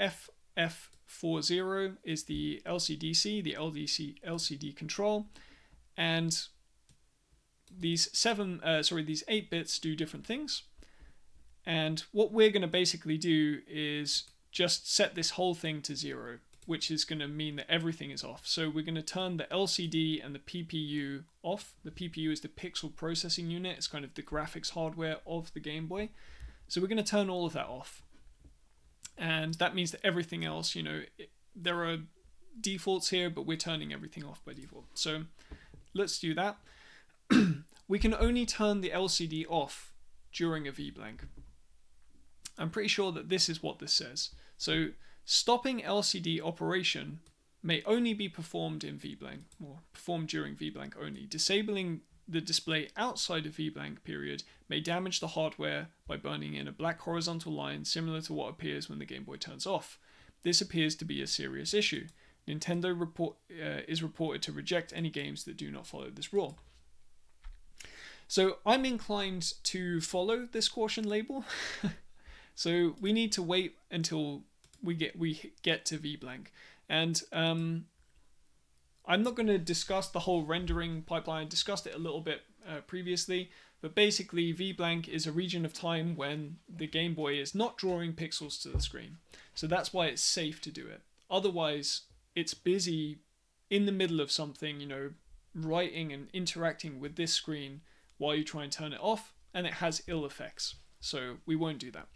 FF40 is the LCDC, the LCD control. And these 8 bits do different things. And what we're going to basically do is just set this whole thing to 0, which is going to mean that everything is off. So we're going to turn the LCD and the PPU off. The PPU is the pixel processing unit. It's kind of the graphics hardware of the Game Boy. So we're going to turn all of that off. And that means that everything else, you know, there are defaults here, but we're turning everything off by default. So let's do that. We can only turn the LCD off during a VBlank. I'm pretty sure that this is what this says. So stopping LCD operation may only be performed in VBlank, or performed during VBlank only. Disabling the display outside of VBlank period may damage the hardware by burning in a black horizontal line similar to what appears when the Game Boy turns off. This appears to be a serious issue. Nintendo is reported to reject any games that do not follow this rule. So I'm inclined to follow this caution label. So we need to wait until we get to VBlank. And I'm not going to discuss the whole rendering pipeline. I discussed it a little bit previously, but basically VBlank is a region of time when the Game Boy is not drawing pixels to the screen. So that's why it's safe to do it. Otherwise, it's busy in the middle of something, you know, writing and interacting with this screen while you try and turn it off, and it has ill effects. So we won't do that.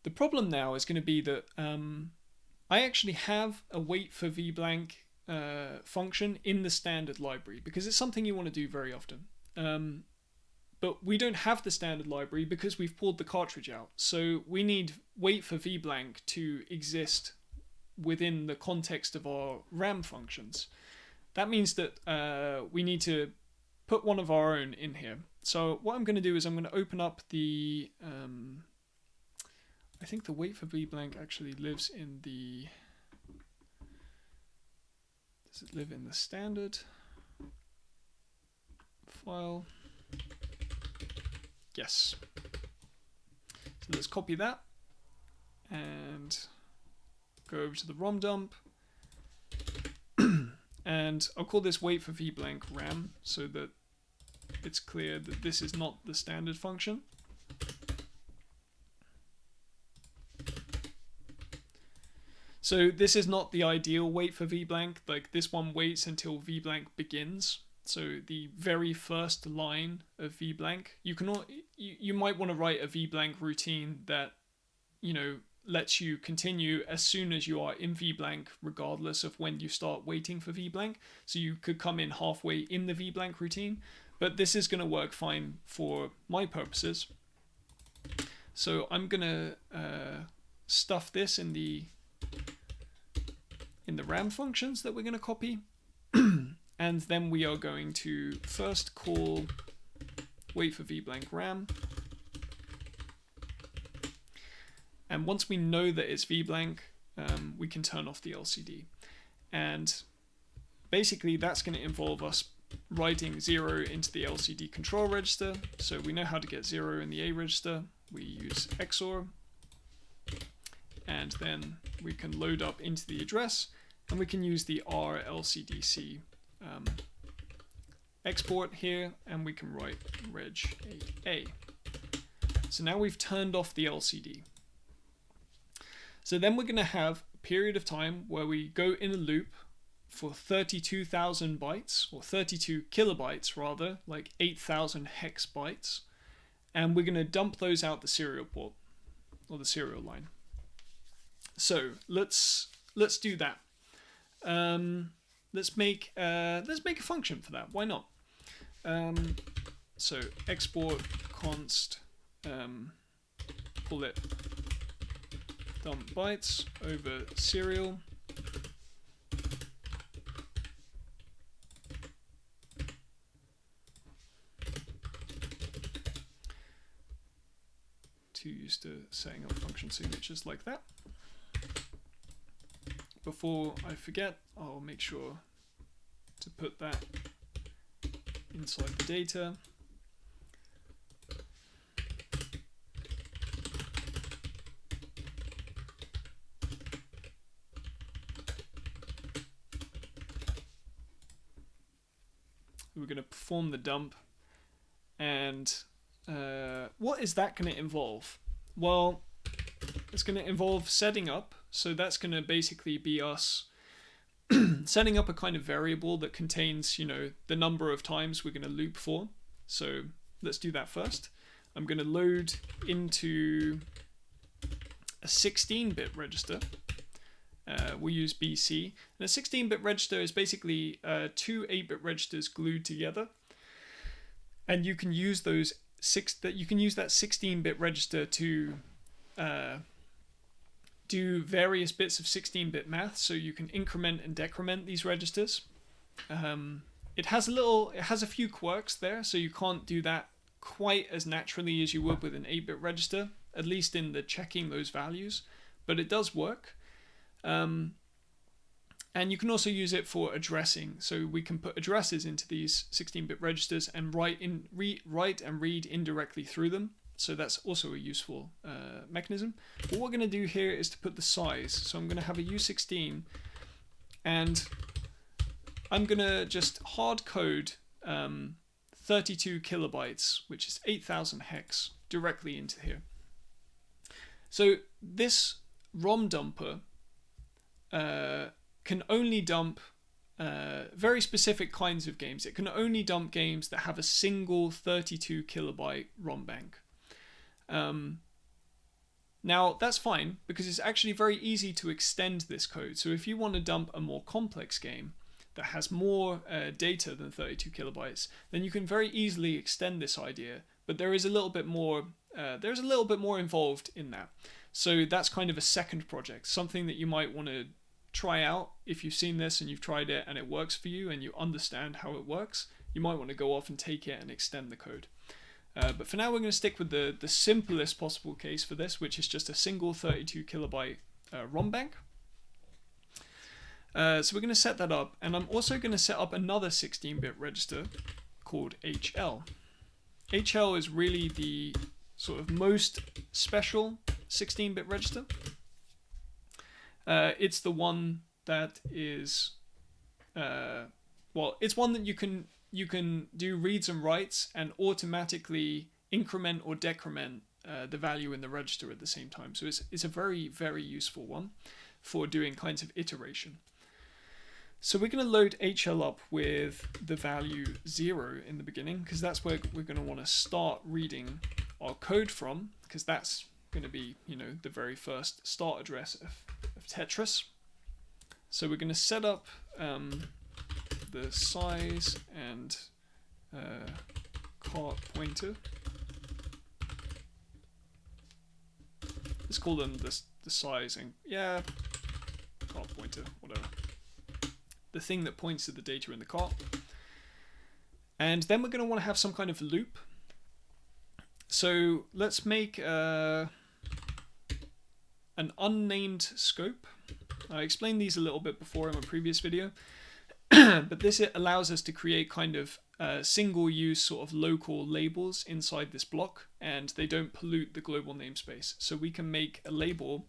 The problem now is going to be that I actually have a wait for VBlank function in the standard library, because it's something you want to do very often. But we don't have the standard library because we've pulled the cartridge out. So we need wait for VBlank to exist within the context of our RAM functions. That means that we need to put one of our own in here. So what I'm going to do is I'm going to open up the... I think the wait for VBlank actually lives in the... Does it live in the standard file? Yes. So let's copy that and go over to the ROM dump. And I'll call this wait for VBlank RAM so that it's clear that this is not the standard function. So this is not the ideal wait for VBlank. Like, this one waits until VBlank begins. So the very first line of VBlank, you might want to write a VBlank routine that, you know, lets you continue as soon as you are in VBlank, regardless of when you start waiting for VBlank. So you could come in halfway in the VBlank routine, but this is going to work fine for my purposes. So I'm going to stuff this in the RAM functions that we're going to copy. And then we are going to first call wait for VBlank RAM. And once we know that it's VBlank, we can turn off the LCD. And basically that's going to involve us writing 0 into the LCD control register. So we know how to get 0 in the A register. We use XOR. And then we can load up into the address, and we can use the RLCDC export here, and we can write reg A. So now we've turned off the LCD. So then we're going to have a period of time where we go in a loop for 32,000 bytes, or 32 kilobytes rather, like 8,000 hex bytes, and we're going to dump those out the serial port, or the serial line. So let's do that. Let's make a function for that. Why not? So export const, call it dump bytes over serial. Too used to setting up function signatures like that. Before I forget, I'll make sure to put that inside the data. We're going to perform the dump, and what is that going to involve? Well, it's going to involve setting up. So that's going to basically be us setting up a kind of variable that contains, the number of times we're going to loop for. So let's do that first. I'm going to load into a 16-bit register. We'll use BC. And a 16-bit register is basically two 8-bit registers glued together. And you can use that 16-bit register to do various bits of 16-bit math, so you can increment and decrement these registers. It has a few quirks there, so you can't do that quite as naturally as you would with an 8-bit register, at least in the checking those values, but it does work. And you can also use it for addressing, so we can put addresses into these 16-bit registers and write and read indirectly through them. So that's also a useful mechanism. What we're going to do here is to put the size. So I'm going to have a U16, and I'm going to just hard code 32 kilobytes, which is 8,000 hex, directly into here. So this ROM dumper can only dump very specific kinds of games. It can only dump games that have a single 32 kilobyte ROM bank. Now that's fine, because it's actually very easy to extend this code. So if you want to dump a more complex game that has more data than 32 kilobytes, then you can very easily extend this idea. But there is a little bit more. There's a little bit more involved in that. So that's kind of a second project, something that you might want to try out if you've seen this and you've tried it and it works for you and you understand how it works. You might want to go off and take it and extend the code. But for now, we're going to stick with the simplest possible case for this, which is just a single 32 kilobyte ROM bank. So we're going to set that up, and I'm also going to set up another 16-bit register called HL. HL is really the sort of most special 16-bit register. It's the one that is, it's one that you can do reads and writes and automatically increment or decrement the value in the register at the same time. So it's a very, very useful one for doing kinds of iteration. So we're going to load HL up with the value 0 in the beginning, because that's where we're going to want to start reading our code from, because that's going to be, the very first start address of Tetris. So we're going to set up the size and cart pointer. Let's call them the size and cart pointer, whatever. The thing that points to the data in the cart. And then we're going to want to have some kind of loop. So let's make an unnamed scope. I explained these a little bit before in my previous video. But this allows us to create kind of single-use sort of local labels inside this block, and they don't pollute the global namespace. So we can make a label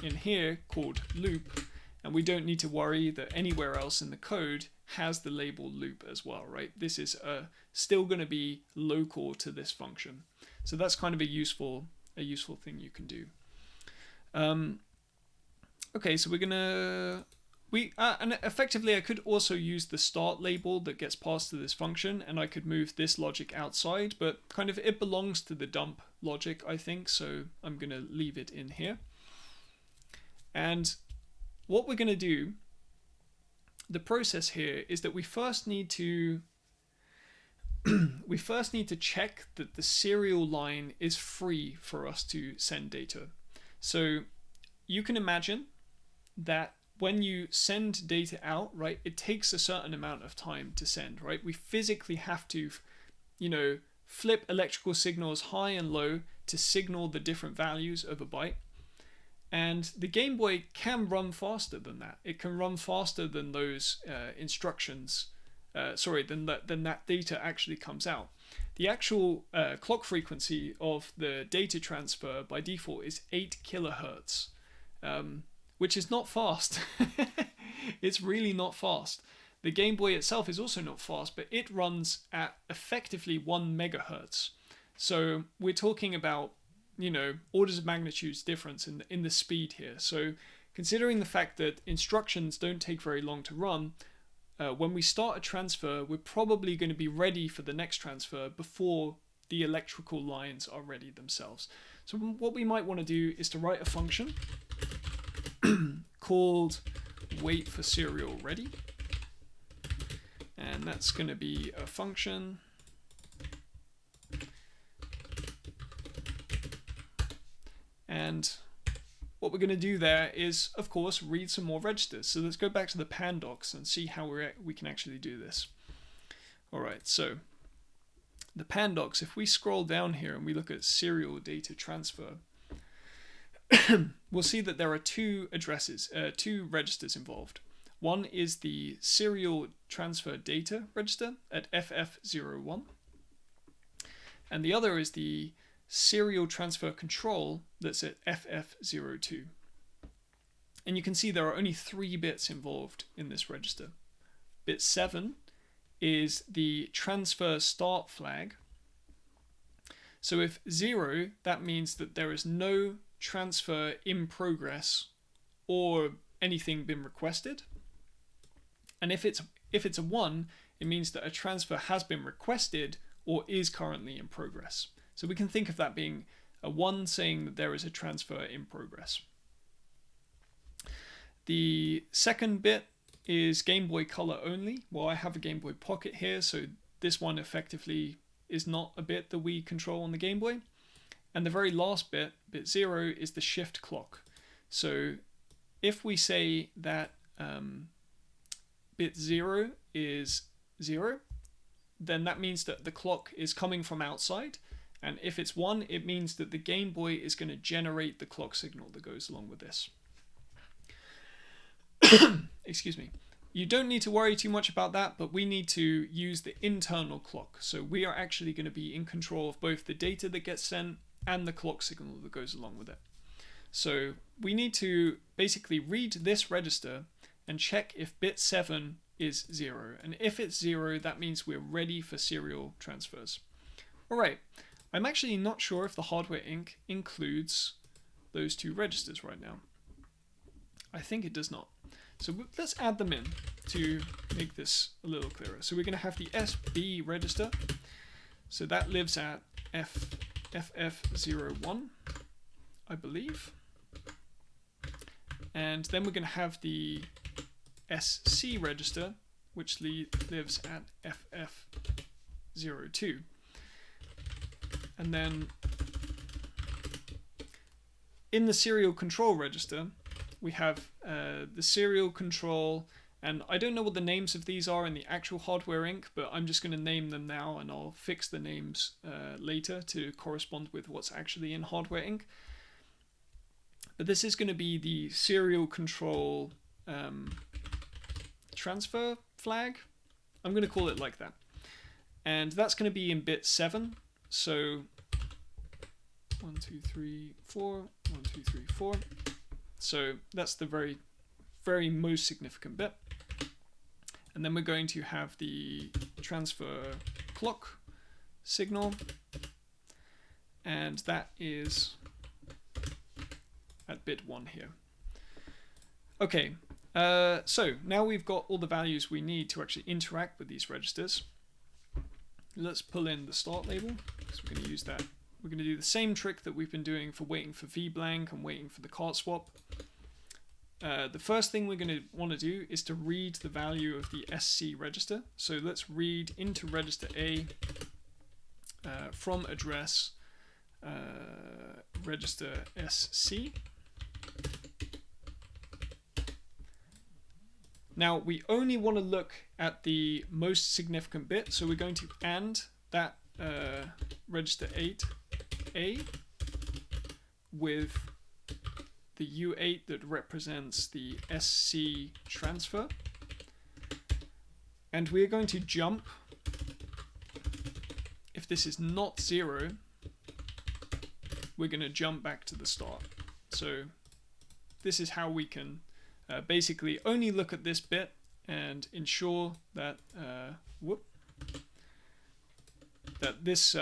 in here called loop, and we don't need to worry that anywhere else in the code has the label loop as well, right? This is still going to be local to this function. So that's kind of a useful thing you can do. Okay, so we're gonna and effectively I could also use the start label that gets passed to this function, and I could move this logic outside, but kind of it belongs to the dump logic, I think, so I'm gonna leave it in here. And what we're gonna do, the process here is that we first need to check that the serial line is free for us to send data. So you can imagine that when you send data out, right, it takes a certain amount of time to send, right? We physically have to, flip electrical signals high and low to signal the different values of a byte. And the Game Boy can run faster than that. It can run faster than those instructions. Than that data actually comes out. The actual clock frequency of the data transfer by default is 8 kilohertz, which is not fast. It's really not fast. The Game Boy itself is also not fast, but it runs at effectively 1 megahertz. So we're talking about, orders of magnitudes difference in the speed here. So considering the fact that instructions don't take very long to run, when we start a transfer, we're probably going to be ready for the next transfer before the electrical lines are ready themselves. So what we might want to do is to write a function called wait for serial ready. And that's going to be a function and what we're going to do there is, of course, read some more registers. So let's go back to the pandocs and see how we can actually do this. All right, so the pandocs, if we scroll down here and we look at serial data transfer, we'll see that there are two registers involved. One is the serial transfer data register at FF01, and the other is the serial transfer control that's at FF02. And you can see there are only 3 bits involved in this register. Bit 7 is the transfer start flag. So if 0, that means that there is no transfer in progress or anything been requested. And if it's a 1, it means that a transfer has been requested or is currently in progress. So we can think of that being a 1 saying that there is a transfer in progress. The second bit is Game Boy Color only. Well, I have a Game Boy Pocket here, so this one effectively is not a bit that we control on the Game Boy. And the very last bit, bit 0, is the shift clock. So if we say that bit 0 is 0, then that means that the clock is coming from outside. And if it's 1, it means that the Game Boy is going to generate the clock signal that goes along with this. Excuse me. You don't need to worry too much about that, but we need to use the internal clock. So we are actually going to be in control of both the data that gets sent and the clock signal that goes along with it. So we need to basically read this register and check if bit 7 is 0. And if it's 0, that means we're ready for serial transfers. Alright, I'm actually not sure if the hardware inc includes those 2 registers right now. I think it does not. So let's add them in to make this a little clearer. So we're going to have the SB register. So that lives at FF01, I believe. And then we're going to have the SC register, which lives at FF02. And then in the serial control register, we have the serial control, and I don't know what the names of these are in the actual hardware inc, but I'm just going to name them now, and I'll fix the names later to correspond with what's actually in hardware inc. But this is going to be the serial control transfer flag. I'm going to call it like that. And that's going to be in bit 7. So 1, 2, 3, 4, 1, 2, 3, 4. So that's the very, very most significant bit. And then we're going to have the transfer clock signal. And that is at bit 1 here. Okay, so now we've got all the values we need to actually interact with these registers. Let's pull in the start label, because we're going to use that. We're going to do the same trick that we've been doing for waiting for v blank and waiting for the cart swap. The first thing we're going to want to do is to read the value of the SC register. So let's read into register A from address register SC. Now we only want to look at the most significant bit, so we're going to AND that register 8A with the U8 that represents the SC transfer, and we're going to jump. If this is not 0, we're going to jump back to the start. So this is how we can basically only look at this bit and ensure that that this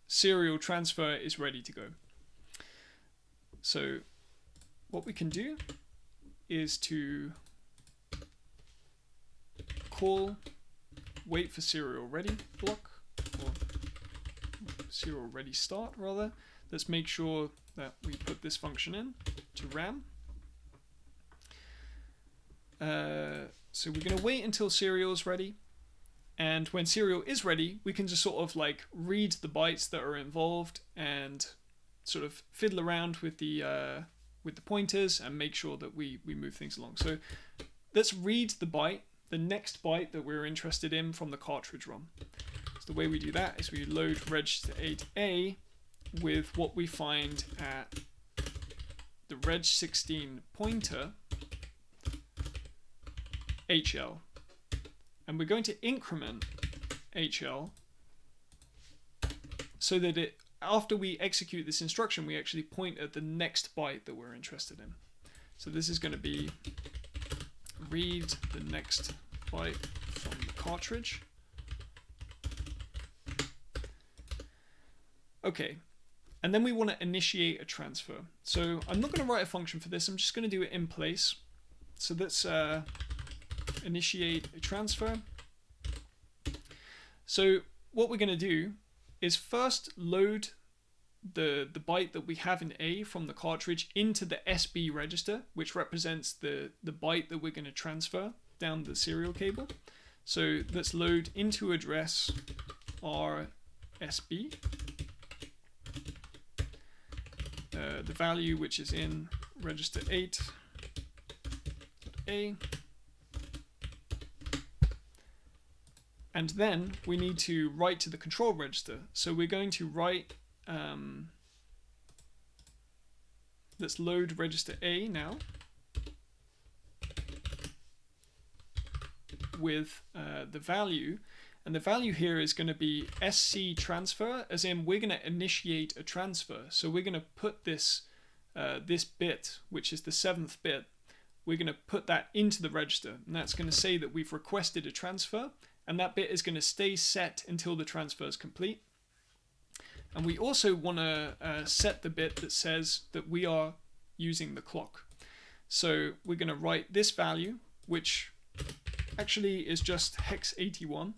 serial transfer is ready to go. So what we can do is to call wait for serial ready block, or serial ready start rather. Let's make sure that we put this function in to RAM. So we're going to wait until serial is ready, and when serial is ready, we can just sort of like read the bytes that are involved and sort of fiddle around with the pointers and make sure that we move things along. So let's read the byte, the next byte that we're interested in from the cartridge ROM. So the way we do that is we load register 8A with what we find at the reg16 pointer HL, and we're going to increment HL so that it, after we execute this instruction, we actually point at the next byte that we're interested in. So this is going to be read the next byte from the cartridge. Okay, and then we want to initiate a transfer. So I'm not going to write a function for this, I'm just going to do it in place. So let's initiate a transfer. So what we're going to do is first load the byte that we have in A from the cartridge into the SB register, which represents the byte that we're going to transfer down the serial cable. So let's load into address RSB, the value which is in register 8.A. And then we need to write to the control register. So we're going to write, let's load register A now with the value. And the value here is going to be SC transfer, as in we're going to initiate a transfer. So we're going to put this, this bit, which is the 7th bit, we're going to put that into the register. And that's going to say that we've requested a transfer. And that bit is going to stay set until the transfer is complete. And we also want to set the bit that says that we are using the clock. So we're going to write this value, which actually is just hex 81,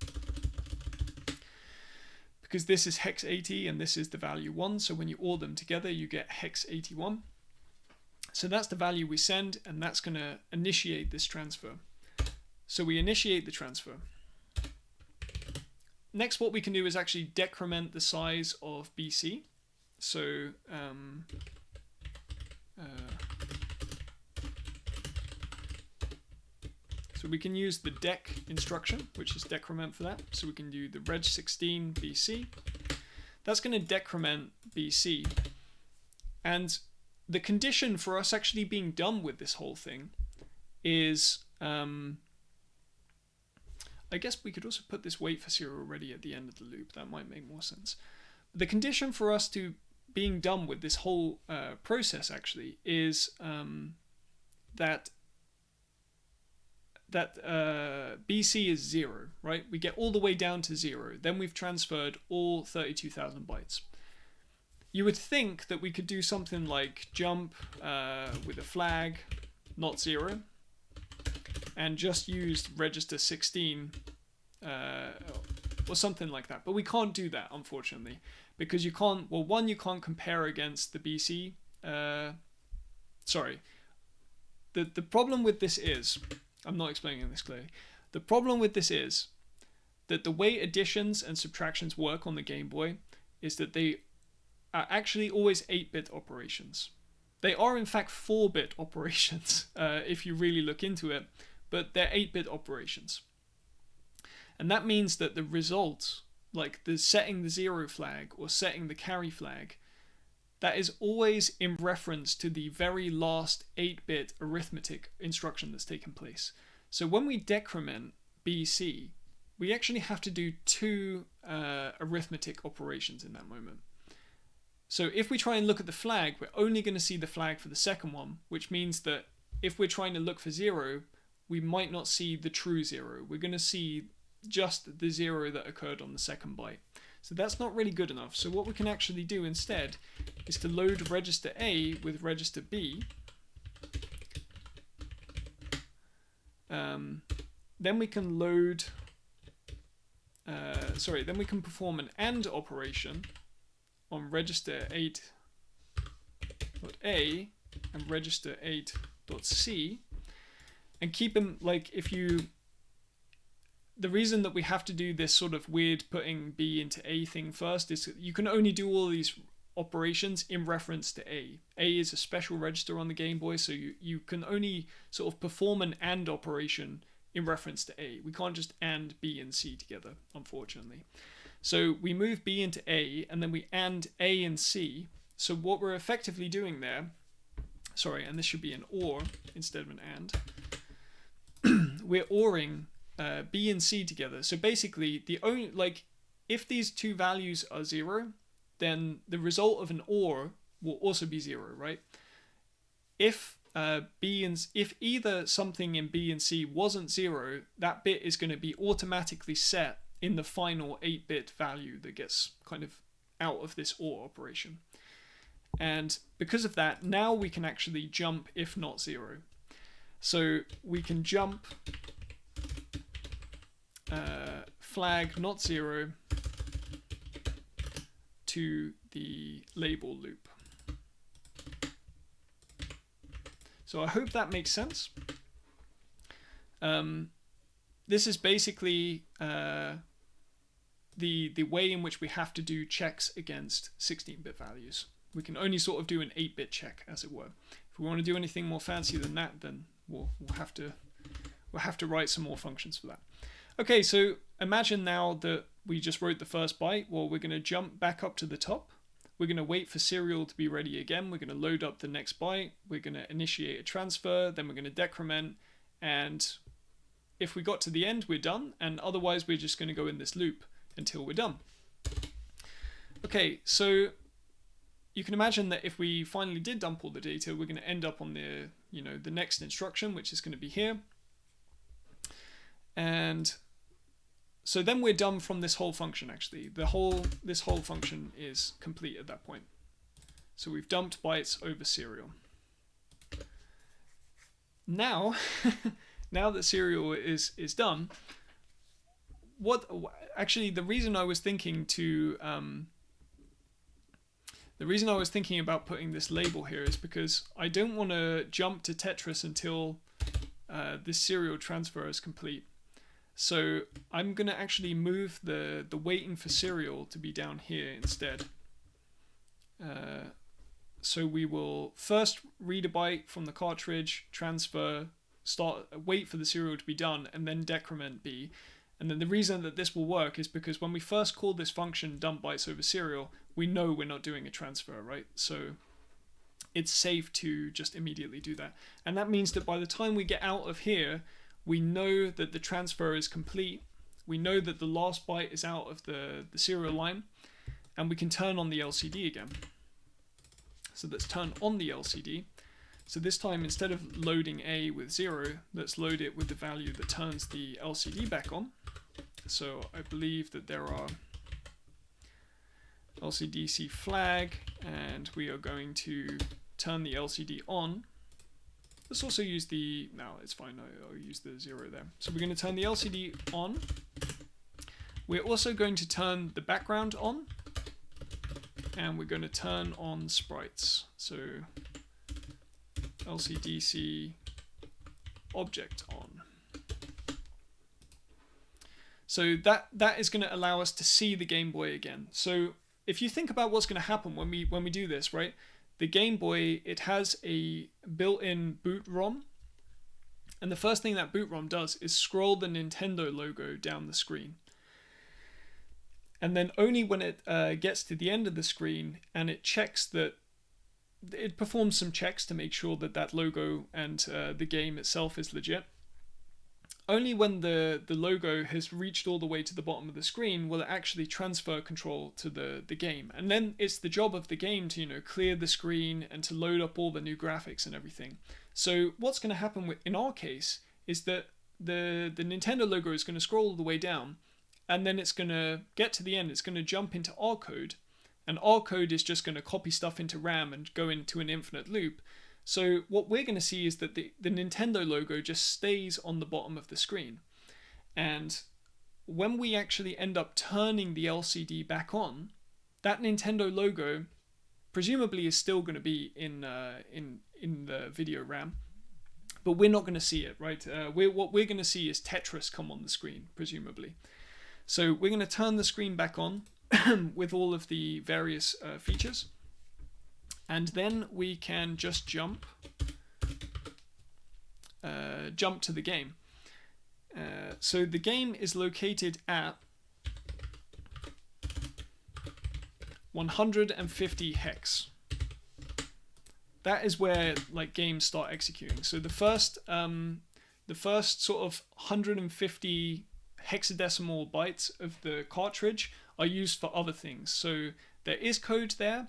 because this is hex 80 and this is the value 1. So when you OR them together, you get hex 81. So that's the value we send, and that's going to initiate this transfer. So we initiate the transfer. Next, what we can do is actually decrement the size of BC. So so we can use the dec instruction, which is decrement for that. So we can do the reg16 BC. That's going to decrement BC. And the condition for us actually being done with this whole thing is, I guess we could also put this wait for serial ready at the end of the loop. That might make more sense. The condition for us to being done with this whole process actually is that BC is 0, right? We get all the way down to 0. Then we've transferred all 32,000 bytes. You would think that we could do something like jump with a flag not 0, and just used register 16 or something like that. But we can't do that, unfortunately, because you can't, well, one, you can't compare against the BC. Sorry. The problem with this is, I'm not explaining this clearly. The problem with this is that the way additions and subtractions work on the Game Boy is that they are actually always 8-bit operations. They are in fact 4-bit operations if you really look into it, but they're 8-bit operations. And that means that the result, like the setting the 0 flag or setting the carry flag, that is always in reference to the very last 8-bit arithmetic instruction that's taken place. So when we decrement BC, we actually have to do 2 arithmetic operations in that moment. So if we try and look at the flag, we're only going to see the flag for the second one, which means that if we're trying to look for 0, we might not see the true 0. We're going to see just the 0 that occurred on the second byte. So that's not really good enough. So what we can actually do instead is to load register A with register B. Then we can load, then we can perform an AND operation on register 8.A and register 8.C, and keep them, like, if you, the reason that we have to do this sort of weird putting B into A thing first is you can only do all these operations in reference to A. A is a special register on the Game Boy, so you can only sort of perform an AND operation in reference to A. We can't just AND B and C together, unfortunately. So we move B into A, and then we AND A and C. So what we're effectively doing there, sorry, and this should be an OR instead of an AND, we're ORing B and C together. So basically, the only, like, if these two values are 0, then the result of an OR will also be 0, right? If if either something in B and C wasn't 0, that bit is going to be automatically set in the final 8-bit value that gets kind of out of this OR operation. And because of that, now we can actually jump if not 0. So we can jump flag not 0 to the label loop. So I hope that makes sense. This is basically the way in which we have to do checks against 16-bit values. We can only sort of do an 8-bit check, as it were. If we want to do anything more fancy than that, then we'll have to write some more functions for that. Okay, so imagine now that we just wrote the first byte. Well, we're going to jump back up to the top. We're going to wait for serial to be ready again. We're going to load up the next byte. We're going to initiate a transfer. Then we're going to decrement. And if we got to the end, we're done. And otherwise, we're just going to go in this loop until we're done. Okay, so you can imagine that if we finally did dump all the data, we're going to end up on the, the next instruction, which is going to be here. And so then we're done from this whole function, actually. This whole function is complete at that point. So we've dumped bytes over serial. Now, now that serial is done, actually the reason I was thinking about putting this label here is because I don't want to jump to Tetris until this serial transfer is complete. So I'm going to actually move the waiting for serial to be down here instead. So we will first read a byte from the cartridge, transfer, wait for the serial to be done, and then decrement B. And then the reason that this will work is because when we first call this function dump bytes over serial, we know we're not doing a transfer, right? So it's safe to just immediately do that. And that means that by the time we get out of here, we know that the transfer is complete. We know that the last byte is out of the serial line, and we can turn on the LCD again. So let's turn on the LCD. So this time, instead of loading A with 0, let's load it with the value that turns the LCD back on. So I believe that there are LCDC flag, and we are going to turn the LCD on. Let's also use the, no, it's fine, I'll use the 0 there. So we're going to turn the LCD on. We're also going to turn the background on, and we're going to turn on sprites. So LCDC object on. So that is going to allow us to see the Game Boy again. So if you think about what's going to happen when we do this, right? The Game Boy, it has a built-in boot ROM, and the first thing that boot ROM does is scroll the Nintendo logo down the screen. And then only when it gets to the end of the screen and it checks that, it performs some checks to make sure that that logo and the game itself is legit. Only when the logo has reached all the way to the bottom of the screen will it actually transfer control to the game. And then it's the job of the game to, you know, clear the screen and to load up all the new graphics and everything. So what's going to happen in our case is that the Nintendo logo is going to scroll all the way down, and then it's going to get to the end, it's going to jump into our code, and our code is just going to copy stuff into RAM and go into an infinite loop. So what we're going to see is that the Nintendo logo just stays on the bottom of the screen. And when we actually end up turning the LCD back on, that Nintendo logo presumably is still going to be in the video RAM, but we're not going to see it, right? What we're going to see is Tetris come on the screen, presumably. So we're going to turn the screen back on with all of the various features. And then we can just jump to the game. So the game is located at 150 hex. That is where like games start executing. So the first sort of 150 hexadecimal bytes of the cartridge are used for other things. So there is code there.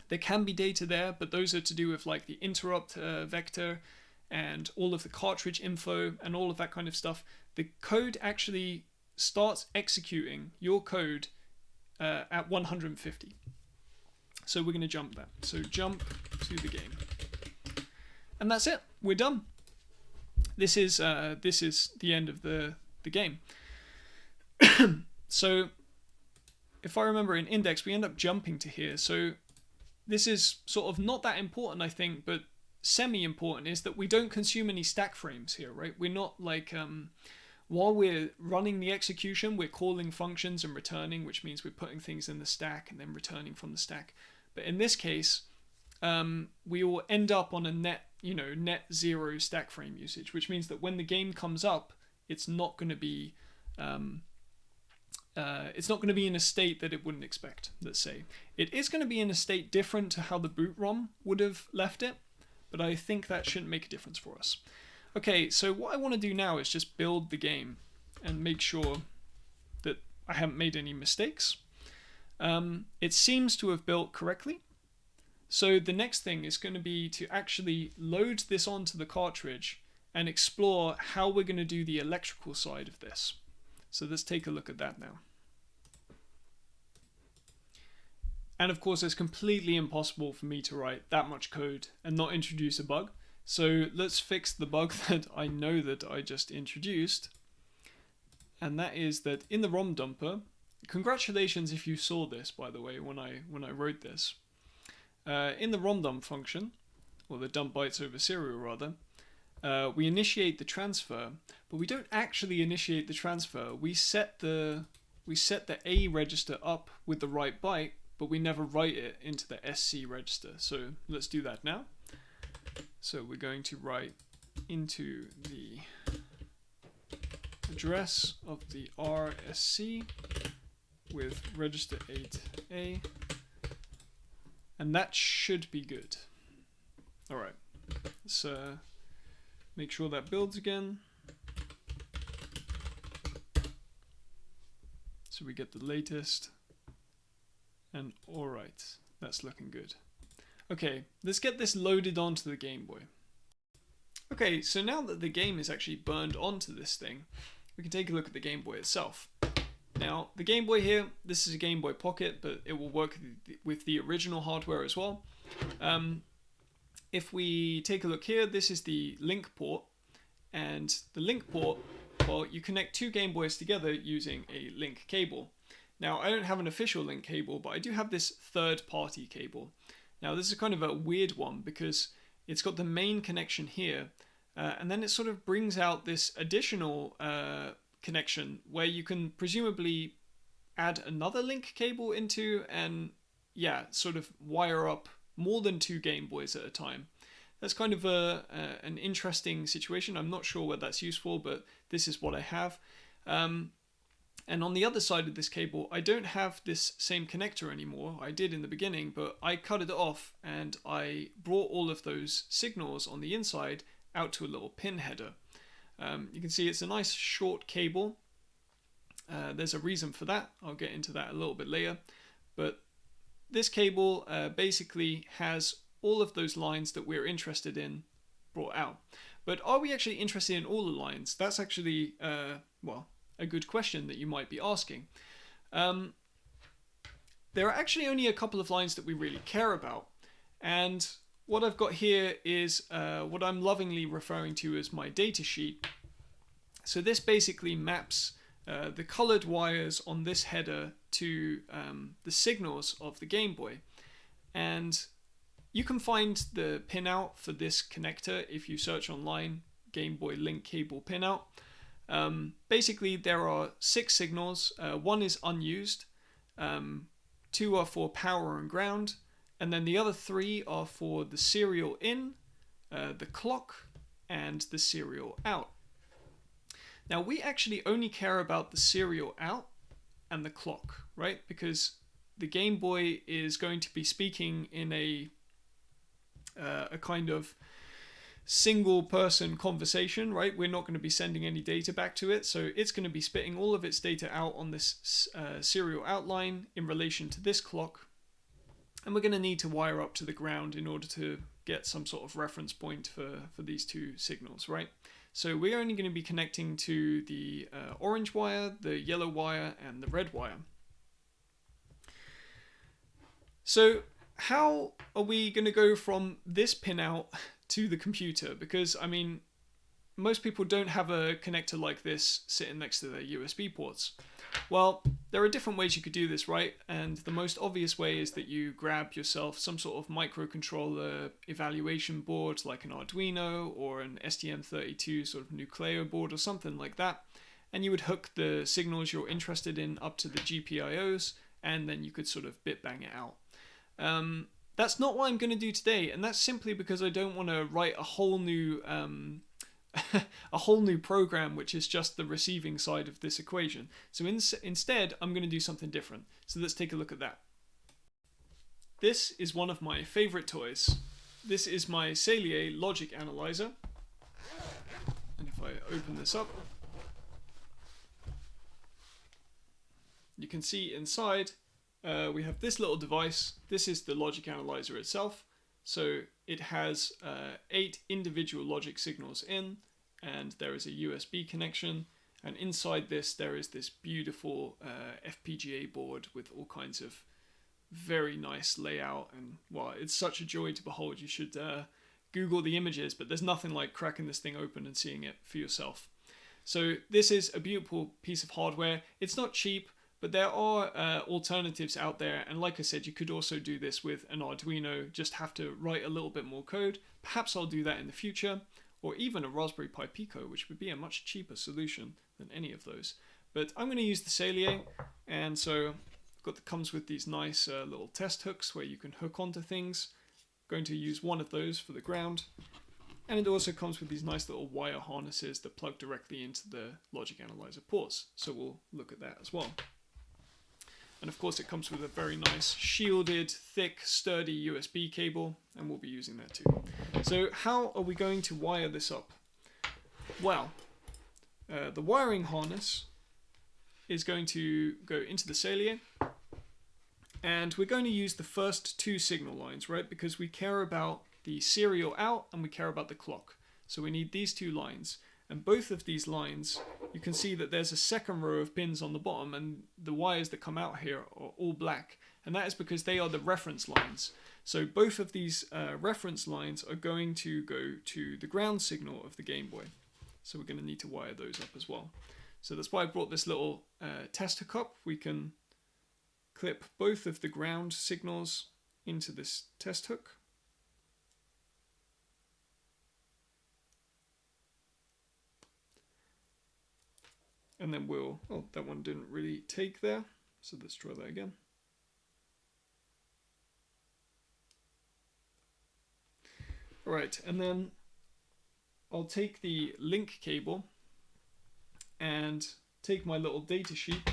There can be data there, but those are to do with like the interrupt vector and all of the cartridge info and all of that kind of stuff. The code actually starts executing your code at 150. So we're going to jump that. So jump to the game. And that's it. We're done. This is the end of the game. So if I remember in index, we end up jumping to here. So this is sort of not that important, I think, but semi-important is that we don't consume any stack frames here, right? We're not like, while we're running the execution, we're calling functions and returning, which means we're putting things in the stack and then returning from the stack. But in this case, we will end up on a net 0 stack frame usage, which means that when the game comes up, it's not going to be in a state that it wouldn't expect, let's say. It is going to be in a state different to how the boot ROM would have left it, but I think that shouldn't make a difference for us. Okay, so what I want to do now is just build the game and make sure that I haven't made any mistakes. It seems to have built correctly. So the next thing is going to be to actually load this onto the cartridge and explore how we're going to do the electrical side of this. So let's take a look at that now. And of course, it's completely impossible for me to write that much code and not introduce a bug. So let's fix the bug that I know that I just introduced. And that is that in the ROM dumper, congratulations if you saw this, by the way, when I wrote this. In the ROM dump function, or the dump bytes over serial rather, we initiate the transfer, but we don't actually initiate the transfer. We set the A register up with the right byte, but we never write it into the SC register. So let's do that now. So we're going to write into the address of the RSC with register 8A, and that should be good. All right, let's make sure that builds again. So we get the latest, and all right, that's looking good. Okay, let's get this loaded onto the Game Boy. Okay, so now that the game is actually burned onto this thing, we can take a look at the Game Boy itself. Now, the Game Boy here, this is a Game Boy Pocket, but it will work with the original hardware as well. if we take a look here, this is the link port, and the link port, well, you connect two Game Boys together using a link cable. Now, I don't have an official link cable, but I do have this third-party cable. Now, this is kind of a weird one because it's got the main connection here, and then it sort of brings out this additional connection where you can presumably add another link cable into and, yeah, sort of wire up more than two Game Boys at a time. That's kind of an interesting situation. I'm not sure whether that's useful, but this is what I have. And on the other side of this cable, I don't have this same connector anymore. I did in the beginning, but I cut it off and I brought all of those signals on the inside out to a little pin header. You can see it's a nice short cable. There's a reason for that. I'll get into that a little bit later. But this cable basically has all of those lines that we're interested in brought out. But are we actually interested in all the lines? That's actually, well, a good question that you might be asking. There are actually only a couple of lines that we really care about. And what I've got here is what I'm lovingly referring to as my data sheet. So this basically maps the colored wires on this header to the signals of the Game Boy. And you can find the pinout for this connector if you search online, Game Boy link cable pinout. Basically, there are 6 signals. 1 is unused, 2 are for power and ground, and then the other 3 are for the serial in, the clock, and the serial out. Now, we actually only care about the serial out and the clock, right? Because the Game Boy is going to be speaking in a kind of single person conversation, right? We're not going to be sending any data back to it, so it's going to be spitting all of its data out on this serial outline in relation to this clock, and we're going to need to wire up to the ground in order to get some sort of reference point for these two signals, right? So we're only going to be connecting to the orange wire, the yellow wire, and the red wire. So how are we going to go from this pinout to the computer? Because, I mean, most people don't have a connector like this sitting next to their USB ports. Well, there are different ways you could do this, right? And the most obvious way is that you grab yourself some sort of microcontroller evaluation board like an Arduino or an STM32 sort of Nucleo board or something like that. And you would hook the signals you're interested in up to the GPIOs, and then you could sort of bit bang it out. That's not what I'm going to do today, and that's simply because I don't want to write a whole new program which is just the receiving side of this equation. So instead, I'm going to do something different. So let's take a look at that. This is one of my favorite toys. This is my Salier logic analyzer. And if I open this up, you can see inside we have this little device. This is the logic analyzer itself. So it has 8 individual logic signals in, and there is a USB connection. And inside this, there is this beautiful FPGA board with all kinds of very nice layout. And wow, it's such a joy to behold. You should Google the images, but there's nothing like cracking this thing open and seeing it for yourself. So this is a beautiful piece of hardware. It's not cheap, but there are alternatives out there, and like I said, you could also do this with an Arduino, just have to write a little bit more code. Perhaps I'll do that in the future, or even a Raspberry Pi Pico, which would be a much cheaper solution than any of those. But I'm going to use the Salier, and so comes with these nice little test hooks where you can hook onto things. I'm going to use one of those for the ground, and it also comes with these nice little wire harnesses that plug directly into the logic analyzer ports, so we'll look at that as well. And of course it comes with a very nice shielded, thick, sturdy USB cable, and we'll be using that too. So how are we going to wire this up? Well, the wiring harness is going to go into the Salier, and we're going to use the first 2 signal lines, right? Because we care about the serial out and we care about the clock. So we need these 2 lines. And both of these lines, you can see that there's a second row of pins on the bottom, and the wires that come out here are all black. And that is because they are the reference lines. So both of these reference lines are going to go to the ground signal of the Game Boy. So we're going to need to wire those up as well. So that's why I brought this little test hookup. We can clip both of the ground signals into this test hook. And then we'll, oh, that one didn't really take there. So let's try that again. All right, and then I'll take the link cable and take my little data sheet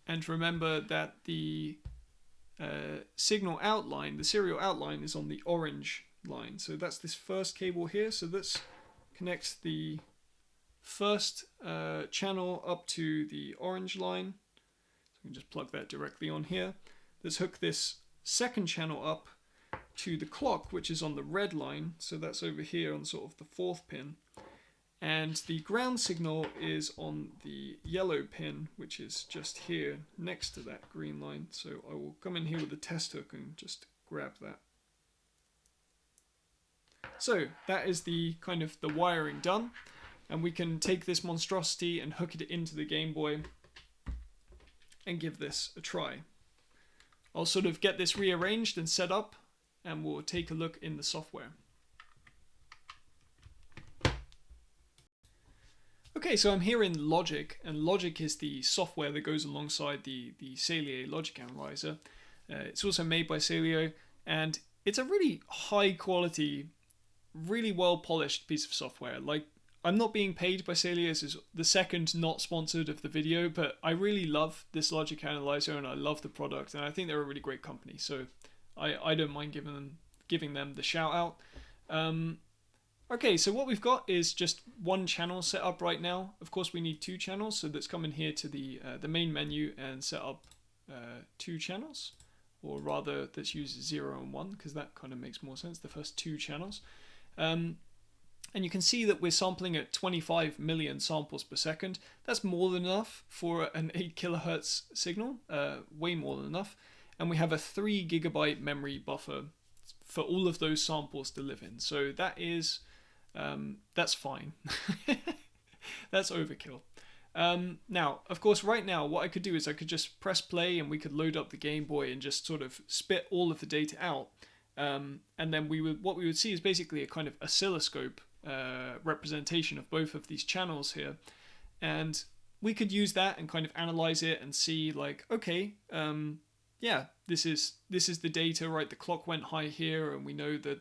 and remember that the signal outline, the serial outline, is on the orange line. So that's this first cable here. So let's connect the first channel up to the orange line. So we can just plug that directly on here. Let's hook this second channel up to the clock, which is on the red line. So that's over here on sort of the fourth pin. And the ground signal is on the yellow pin, which is just here next to that green line. So I will come in here with the test hook and just grab that. So that is the kind of the wiring done. And we can take this monstrosity and hook it into the Game Boy and give this a try. I'll sort of get this rearranged and set up, and we'll take a look in the software. Okay, so I'm here in Logic, and Logic is the software that goes alongside the Salier logic analyzer. It's also made by Salier, and it's a really high quality, really well polished piece of software. Like, I'm not being paid by Salier. This is the second not sponsored of the video, but I really love this logic analyzer and I love the product, and I think they're a really great company. So I don't mind giving them the shout out. Okay, so what we've got is just one channel set up right now. Of course, we need two channels, so let's come in here to the main menu and set up two channels, or rather, let's use 0 and 1 because that kind of makes more sense. The first two channels. And you can see that we're sampling at 25 million samples per second. That's more than enough for an 8 kilohertz signal, way more than enough. And we have a 3 gigabyte memory buffer for all of those samples to live in. So that is, that's fine. That's overkill. Now, of course, right now, what I could do is I could just press play and we could load up the Game Boy and just sort of spit all of the data out. And then what we would see is basically a kind of oscilloscope representation of both of these channels here, and we could use that and kind of analyze it and see, like, okay, yeah, this is the data, right? The clock went high here, and we know that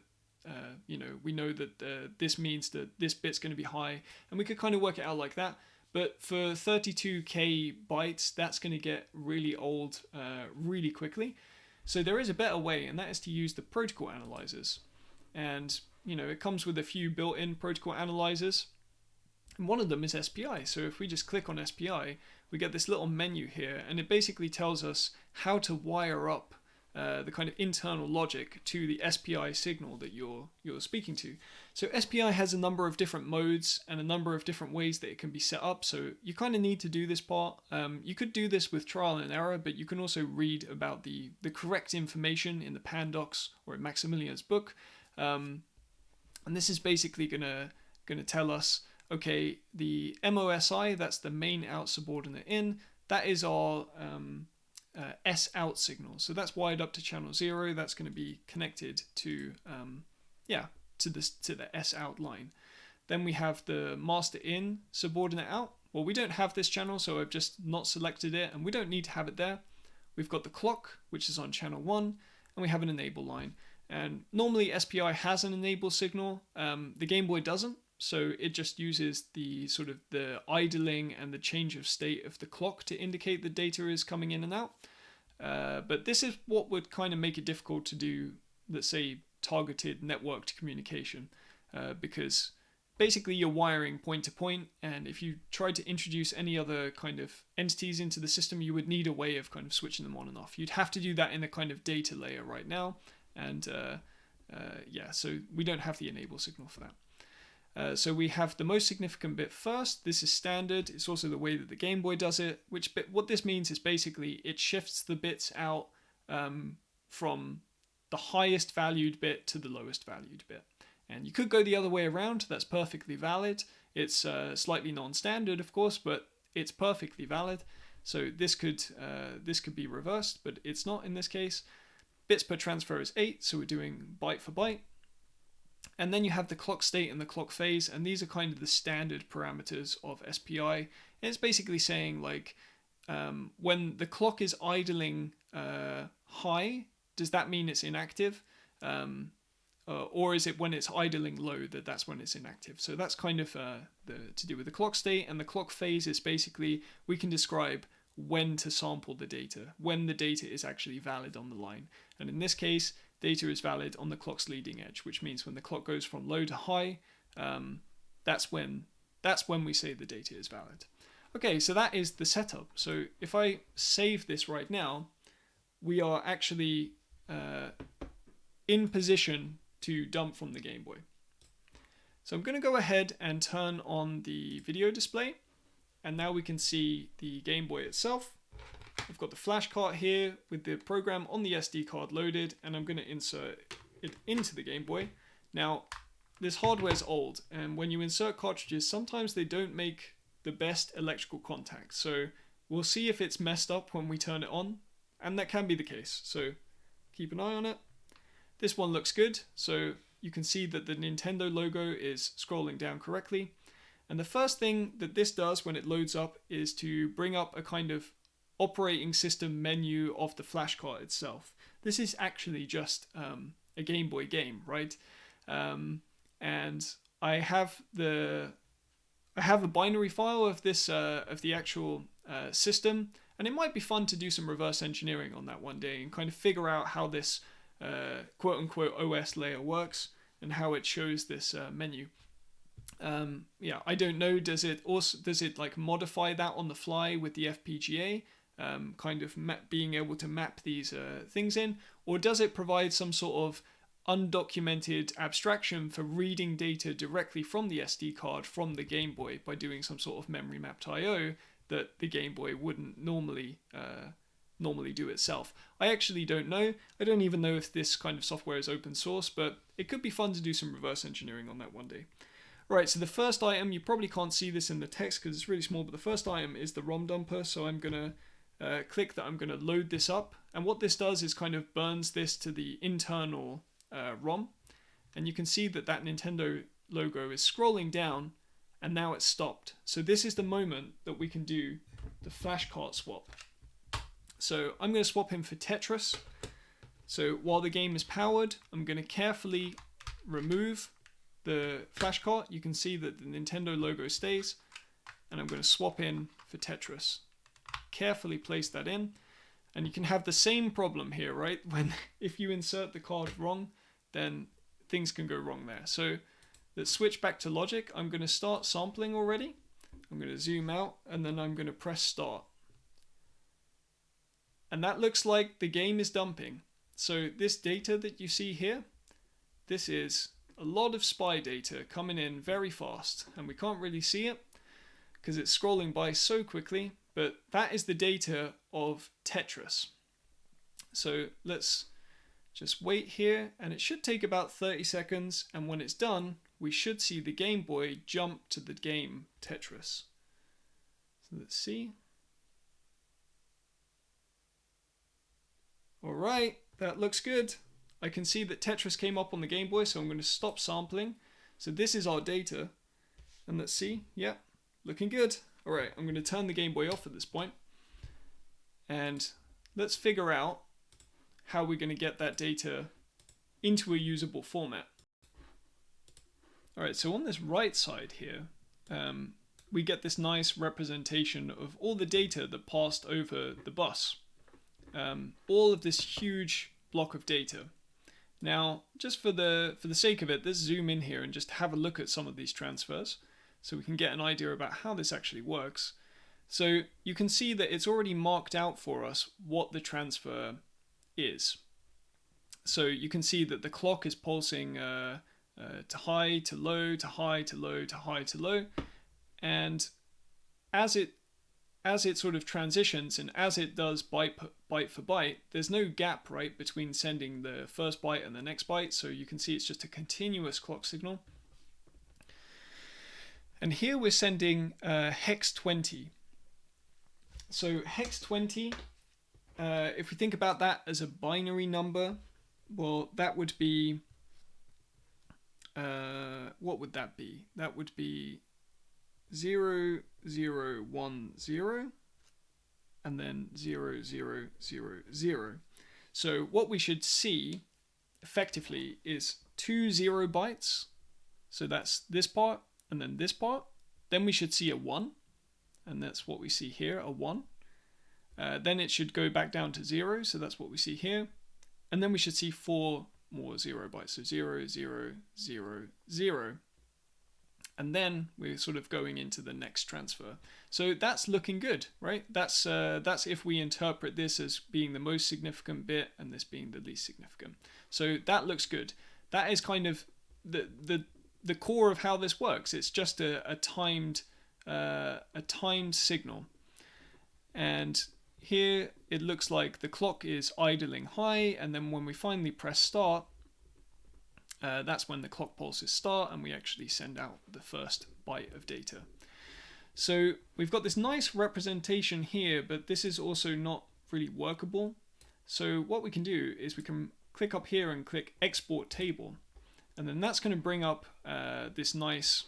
this means that this bit's going to be high, and we could kind of work it out like that. But for 32k bytes, that's going to get really old really quickly. So there is a better way, and that is to use the protocol analyzers. And, it comes with a few built-in protocol analyzers. And one of them is SPI. So if we just click on SPI, we get this little menu here, and it basically tells us how to wire up the kind of internal logic to the SPI signal that you're speaking to. So SPI has a number of different modes and a number of different ways that it can be set up. So you kind of need to do this part. You could do this with trial and error, but you can also read about the correct information in the Pandocs or in Maximilian's book. And this is basically gonna tell us, okay, the MOSI, that's the main out subordinate in, that is our S out signal. So that's wired up to channel 0. That's going to be connected to the S out line. Then we have the master in subordinate out. Well, we don't have this channel, so I've just not selected it, and we don't need to have it there. We've got the clock, which is on channel 1, and we have an enable line. And normally SPI has an enable signal. The Game Boy doesn't. So it just uses the sort of the idling and the change of state of the clock to indicate the data is coming in and out. But this is what would kind of make it difficult to do, let's say, targeted networked communication, because basically you're wiring point to point, and if you tried to introduce any other kind of entities into the system, you would need a way of kind of switching them on and off. You'd have to do that in a kind of data layer right now, and yeah, so we don't have the enable signal for that. So we have the most significant bit first. This is standard. It's also the way that the Game Boy does it. What this means is basically it shifts the bits out from the highest valued bit to the lowest valued bit. And you could go the other way around. That's perfectly valid. It's slightly non-standard, of course, but it's perfectly valid. So this could be reversed, but it's not in this case. Bits per transfer is 8, so we're doing byte for byte. And then you have the clock state and the clock phase, and these are kind of the standard parameters of SPI. And it's basically saying like when the clock is idling high, does that mean it's inactive? Or is it when it's idling low that's when it's inactive? So that's kind of to do with the clock state, and the clock phase is basically we can describe when to sample the data, when the data is actually valid on the line. And in this case, data is valid on the clock's leading edge, which means when the clock goes from low to high, that's when we say the data is valid. Okay, so that is the setup. So if I save this right now, we are actually in position to dump from the Game Boy. So I'm going to go ahead and turn on the video display, and now we can see the Game Boy itself. I've got the flash cart here with the program on the SD card loaded, and I'm going to insert it into the Game Boy. Now, this hardware is old, and when you insert cartridges, sometimes they don't make the best electrical contact. So we'll see if it's messed up when we turn it on, and that can be the case. So keep an eye on it. This one looks good, so you can see that the Nintendo logo is scrolling down correctly. And the first thing that this does when it loads up is to bring up a kind of operating system menu of the flash cart itself. This is actually just a Game Boy game, right? And I have a binary file of this of the actual system, and it might be fun to do some reverse engineering on that one day and kind of figure out how this quote-unquote OS layer works and how it shows this menu. Yeah, I don't know. Does it like modify that on the fly with the FPGA, kind of being able to map these things in, or does it provide some sort of undocumented abstraction for reading data directly from the SD card from the Game Boy by doing some sort of memory mapped I/O that the Game Boy wouldn't normally do itself? I actually don't know. I don't even know if this kind of software is open source, but it could be fun to do some reverse engineering on that one day. Right, so the first item, you probably can't see this in the text because it's really small, but the first item is the ROM dumper. So I'm going to click that I'm going to load this up. And what this does is kind of burns this to the internal ROM. And you can see that that Nintendo logo is scrolling down, and now it's stopped. So this is the moment that we can do the flash cart swap. So I'm going to swap him for Tetris. So while the game is powered, I'm going to carefully remove the flash cart. You can see that the Nintendo logo stays, and I'm going to swap in for Tetris. Carefully place that in, and you can have the same problem here, right? When if you insert the card wrong, then things can go wrong there. So let's switch back to logic. I'm going to start sampling already. I'm going to zoom out, and then I'm going to press start. And that looks like the game is dumping. So this data that you see here, this is a lot of SPI data coming in very fast, and we can't really see it because it's scrolling by so quickly, but that is the data of Tetris. So let's just wait here, and it should take about 30 seconds, and when it's done, we should see the Game Boy jump to the game Tetris. So let's see. Alright, that looks good. I can see that Tetris came up on the Game Boy, so I'm going to stop sampling. So this is our data. And let's see. Yep, looking good. Alright, I'm going to turn the Game Boy off at this point. And let's figure out how we're going to get that data into a usable format. Alright, so on this right side here, we get this nice representation of all the data that passed over the bus. All of this huge block of data. Now, just for the sake of it, let's zoom in here and just have a look at some of these transfers so we can get an idea about how this actually works. So you can see that it's already marked out for us what the transfer is. So you can see that the clock is pulsing to high to low to high to low to high to low, and as it sort of transitions and as it does byte for byte, there's no gap, right, between sending the first byte and the next byte, so you can see it's just a continuous clock signal. And here we're sending hex 20. So hex 20, if we think about that as a binary number, well, that would be, what would that be? That would be 0, 0, 1, 0, and then 0, 0, 0, 0. So what we should see effectively is 2 0 bytes. So that's this part and then this part. Then we should see a 1, and that's what we see here, a 1. Then it should go back down to 0, so that's what we see here. And then we should see 4 more 0 bytes, so 0, 0, 0, 0. And then we're sort of going into the next transfer. So that's looking good, right? That's if we interpret this as being the most significant bit and this being the least significant. So that looks good. That is kind of the core of how this works. It's just a timed signal. And here it looks like the clock is idling high, and then when we finally press start, that's when the clock pulses start and we actually send out the first byte of data. So we've got this nice representation here, but this is also not really workable. So what we can do is we can click up here and click export table, and then that's going to bring up this nice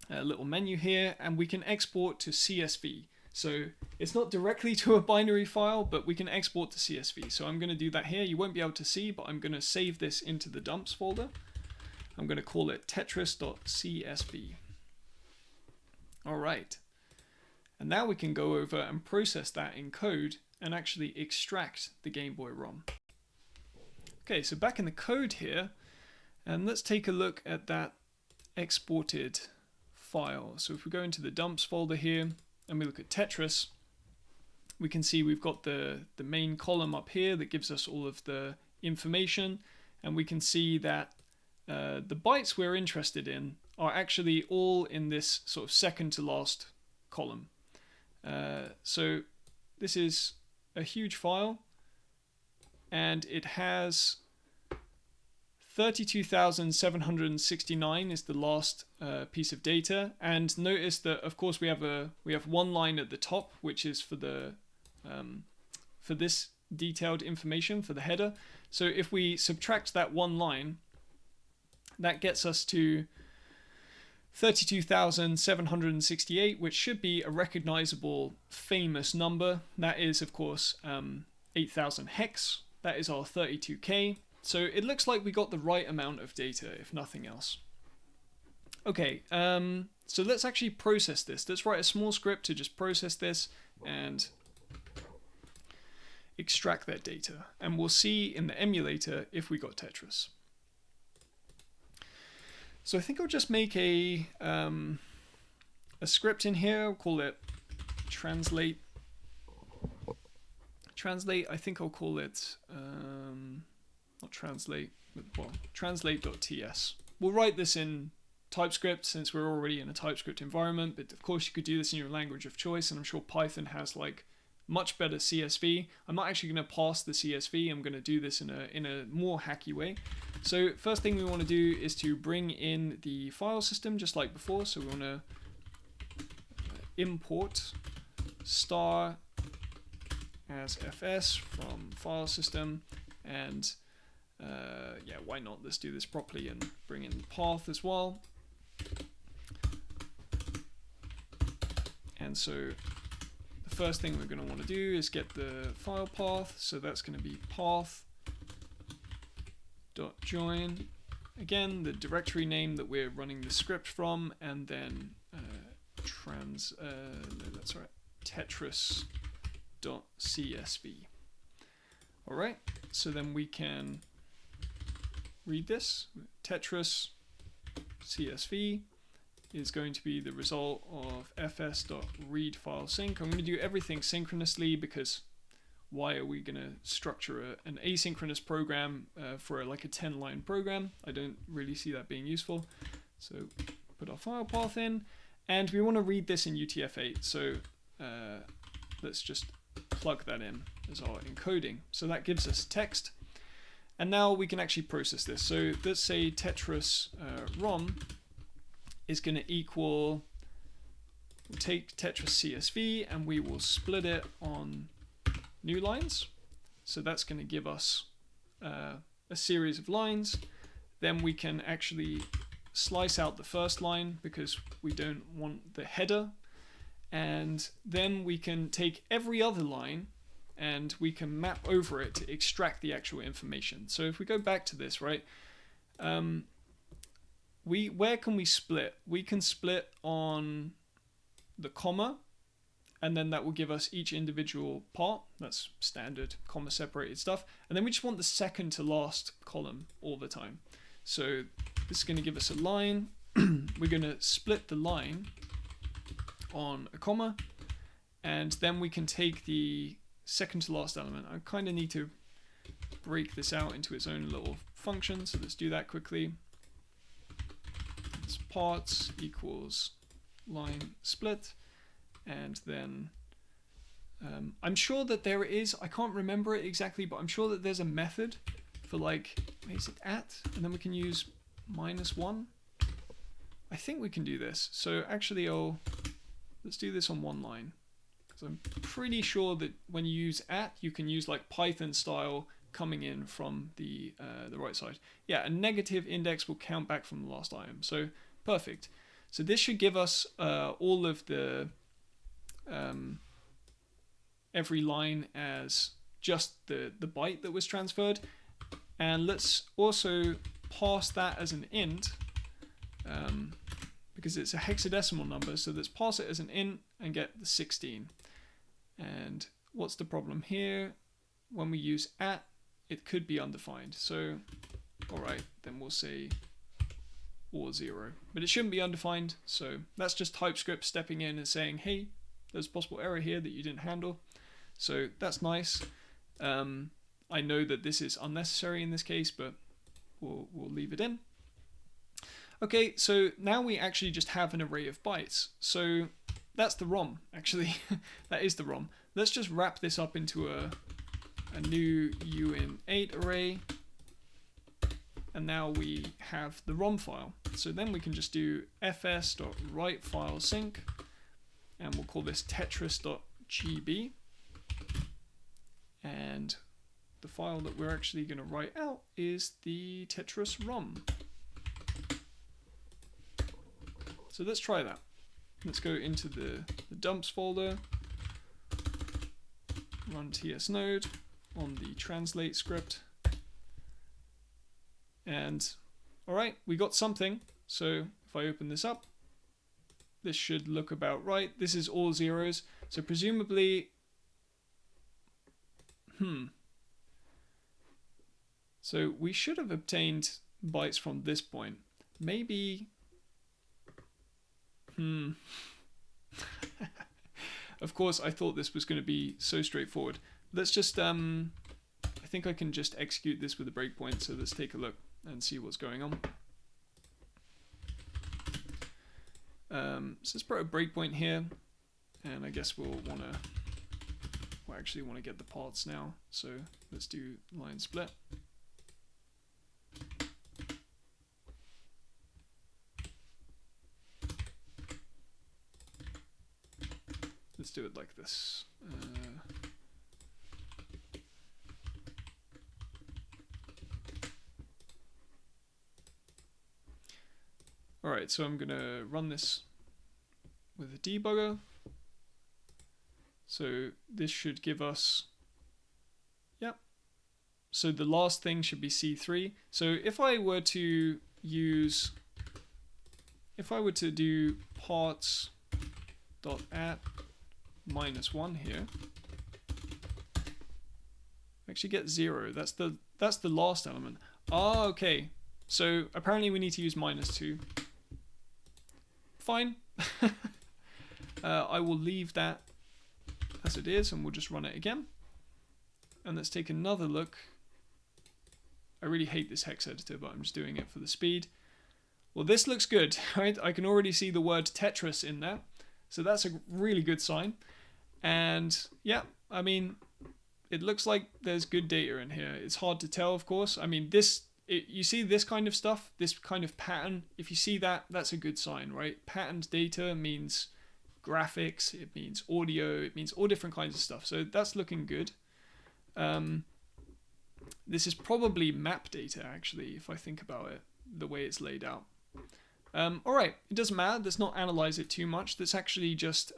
little menu here, and we can export to CSV. So it's not directly to a binary file, but we can export to CSV. So I'm going to do that here. You won't be able to see, but I'm going to save this into the dumps folder. I'm going to call it tetris.csv. All right. And now we can go over and process that in code and actually extract the Game Boy ROM. Okay, so back in the code here, and let's take a look at that exported file. So if we go into the dumps folder here, and we look at Tetris, we can see we've got the main column up here that gives us all of the information, and we can see that the bytes we're interested in are actually all in this sort of second to last column. So this is a huge file, and it has 32,769 is the last piece of data, and notice that of course we have one line at the top which is for the for this detailed information for the header. So if we subtract that one line, that gets us to 32,768, which should be a recognizable famous number. That is of course 8,000 hex. That is our 32K. So it looks like we got the right amount of data, if nothing else. Okay, so let's actually process this. Let's write a small script to just process this and extract that data. And we'll see in the emulator if we got Tetris. So I think I'll just make a script in here. I'll call it translate. I think I'll call it... not translate, well, translate.ts. We'll write this in TypeScript since we're already in a TypeScript environment, but of course you could do this in your language of choice, and I'm sure Python has like much better CSV. I'm not actually going to pass the CSV. I'm going to do this in a more hacky way. So first thing we want to do is to bring in the file system just like before. So we want to import star as fs from file system, and yeah, why not? Let's do this properly and bring in the path as well. And so the first thing we're going to want to do is get the file path. So that's going to be path.join. Again, the directory name that we're running the script from, and then that's right, tetris.csv. All right, so then we can read this. Tetris CSV is going to be the result of fs.readFileSync. I'm going to do everything synchronously because why are we going to structure an asynchronous program for like a 10-line program? I don't really see that being useful. So put our file path in, and we want to read this in UTF-8. So let's just plug that in as our encoding. So that gives us text. And now we can actually process this. So let's say Tetris ROM is going to equal, we'll take Tetris CSV and we will split it on new lines. So that's going to give us a series of lines. Then we can actually slice out the first line because we don't want the header. And then we can take every other line and we can map over it to extract the actual information. So if we go back to this, right, where can we split? We can split on the comma, and then that will give us each individual part. That's standard comma separated stuff. And then we just want the second to last column all the time. So this is going to give us a line. We're going to split the line on a comma, and then we can take the second to last element. I kind of need to break this out into its own little function, so let's do that quickly. It's parts equals line split, and then I'm sure that there is, I can't remember it exactly, but I'm sure that there's a method for like, is it at, and then we can use -1. I think we can do this. So actually let's do this on one line. I'm pretty sure that when you use at, you can use like Python style coming in from the right side. Yeah, a negative index will count back from the last item. So perfect. So this should give us all of the every line as just the byte that was transferred. And let's also pass that as an int because it's a hexadecimal number. So let's pass it as an int and get the 16. And what's the problem here? When we use at, it could be undefined. So, all right, then we'll say or 0. But it shouldn't be undefined. So that's just TypeScript stepping in and saying, hey, there's a possible error here that you didn't handle. So that's nice. I know that this is unnecessary in this case, but we'll leave it in. Okay, so now we actually just have an array of bytes. So that's the ROM, actually. That is the ROM. Let's just wrap this up into a new uin8 array. And now we have the ROM file. So then we can just do fs.writeFileSync, and we'll call this tetris.gb. And the file that we're actually going to write out is the Tetris ROM. So let's try that. Let's go into the dumps folder, run tsnode on the translate script, and all right, we got something. So if I open this up, this should look about right. This is all zeros, so presumably, so we should have obtained bytes from this point. Maybe. Of course, I thought this was going to be so straightforward. Let's just, I think I can just execute this with a breakpoint, so let's take a look and see what's going on. So let's put a breakpoint here, and I guess we'll actually want to get the parts now, so let's do line split. Let's do it like this. All right, so I'm gonna run this with a debugger. So this should give us, yep. So the last thing should be C3. So if I were to do parts.at -1 here, actually get 0. That's the last element. Ah, okay. So apparently we need to use -2. Fine. I will leave that as it is, and we'll just run it again. and let's take another look. I really hate this hex editor, but I'm just doing it for the speed. Well, this looks good, right? I can already see the word Tetris in there. So that's a really good sign. And yeah, I mean, it looks like there's good data in here. It's hard to tell, of course. I mean, you see this kind of stuff, this kind of pattern. If you see that, that's a good sign, right? Patterned data means graphics, it means audio, it means all different kinds of stuff. So that's looking good. This is probably map data, actually, if I think about it, the way it's laid out. Alright, it doesn't matter. Let's not analyze it too much. Let's actually just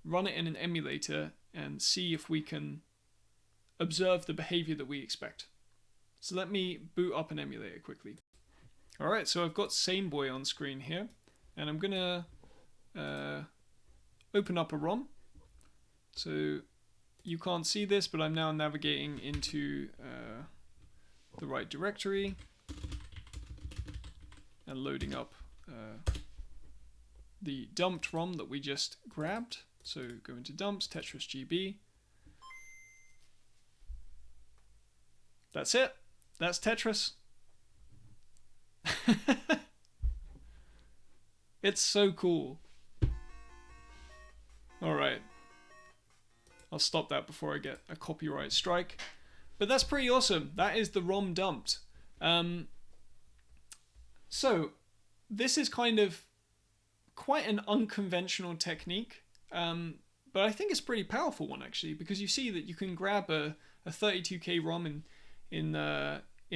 run it in an emulator and see if we can observe the behavior that we expect. So let me boot up an emulator quickly. Alright, so I've got SameBoy on screen here, and I'm going to open up a ROM. So you can't see this, but I'm now navigating into the right directory and loading up the dumped ROM that we just grabbed. So go into dumps, Tetris GB. That's it. That's Tetris. It's so cool. Alright. I'll stop that before I get a copyright strike. But that's pretty awesome. That is the ROM dumped. So this is kind of quite an unconventional technique, but I think it's a pretty powerful one, actually, because you see that you can grab a 32K ROM in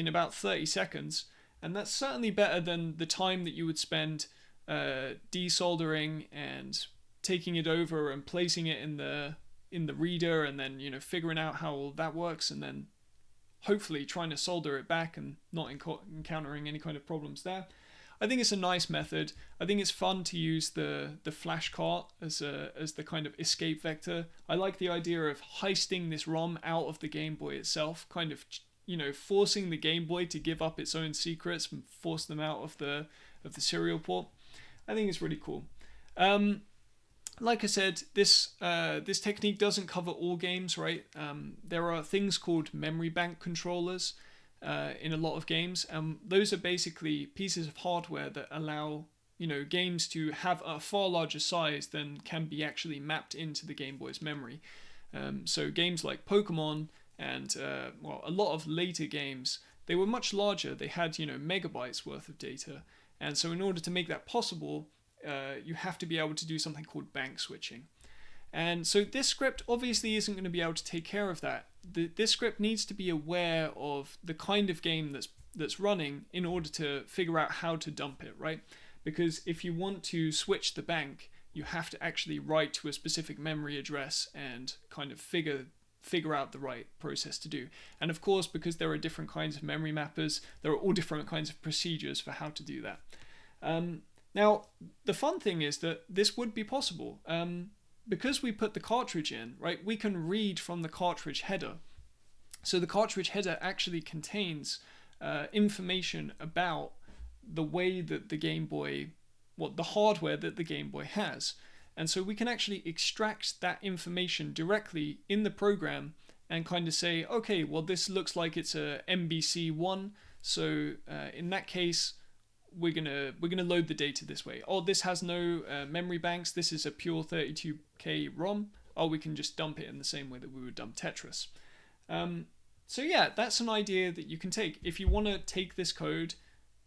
about 30 seconds, and that's certainly better than the time that you would spend desoldering and taking it over and placing it in the reader, and then figuring out how all that works, and then hopefully trying to solder it back and not encountering any kind of problems there. I think it's a nice method. I think it's fun to use the flash cart as the kind of escape vector. I like the idea of heisting this ROM out of the Game Boy itself, kind of forcing the Game Boy to give up its own secrets and force them out of the serial port. I think it's really cool. Like I said, this technique doesn't cover all games, right? There are things called memory bank controllers in a lot of games, and those are basically pieces of hardware that allow games to have a far larger size than can be actually mapped into the Game Boy's memory. So games like Pokemon and a lot of later games, they were much larger. They had megabytes worth of data, and so in order to make that possible, you have to be able to do something called bank switching. And so this script obviously isn't going to be able to take care of that. This script needs to be aware of the kind of game that's running in order to figure out how to dump it, right? Because if you want to switch the bank, you have to actually write to a specific memory address and kind of figure out the right process to do. And of course, because there are different kinds of memory mappers, there are all different kinds of procedures for how to do that. Now, the fun thing is that this would be possible. Because we put the cartridge in, right, we can read from the cartridge header. So the cartridge header actually contains information about the way that the Game Boy, the hardware that the Game Boy has. And so we can actually extract that information directly in the program and kind of say, okay, well, this looks like it's a MBC1. So in that case, we're gonna load the data this way. Oh, this has no memory banks. This is a pure 32K ROM. Oh, we can just dump it in the same way that we would dump Tetris. So yeah, that's an idea that you can take. If you want to take this code,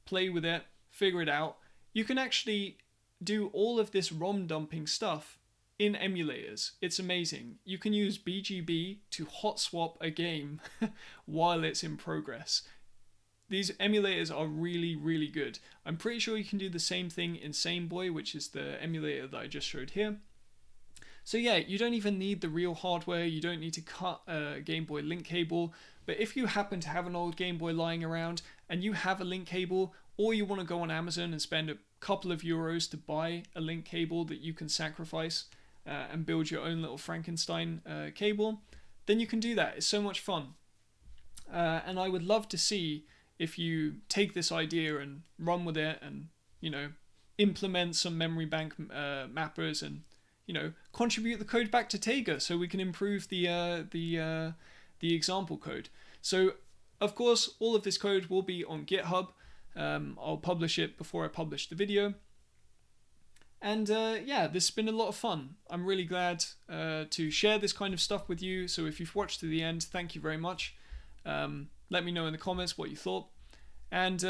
play with it, figure it out, you can actually do all of this ROM dumping stuff in emulators. It's amazing. You can use BGB to hot swap a game while it's in progress. These emulators are really, really good. I'm pretty sure you can do the same thing in SameBoy, which is the emulator that I just showed here. So yeah, you don't even need the real hardware. You don't need to cut a Game Boy link cable. But if you happen to have an old Game Boy lying around and you have a link cable, or you want to go on Amazon and spend a couple of euros to buy a link cable that you can sacrifice and build your own little Frankenstein cable, then you can do that. It's so much fun. And I would love to see if you take this idea and run with it and, implement some memory bank mappers and, contribute the code back to Tega so we can improve the the example code. So of course, all of this code will be on GitHub. I'll publish it before I publish the video. And yeah, this has been a lot of fun. I'm really glad to share this kind of stuff with you. So if you've watched to the end, thank you very much. Let me know in the comments what you thought. And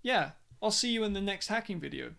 yeah, I'll see you in the next hacking video.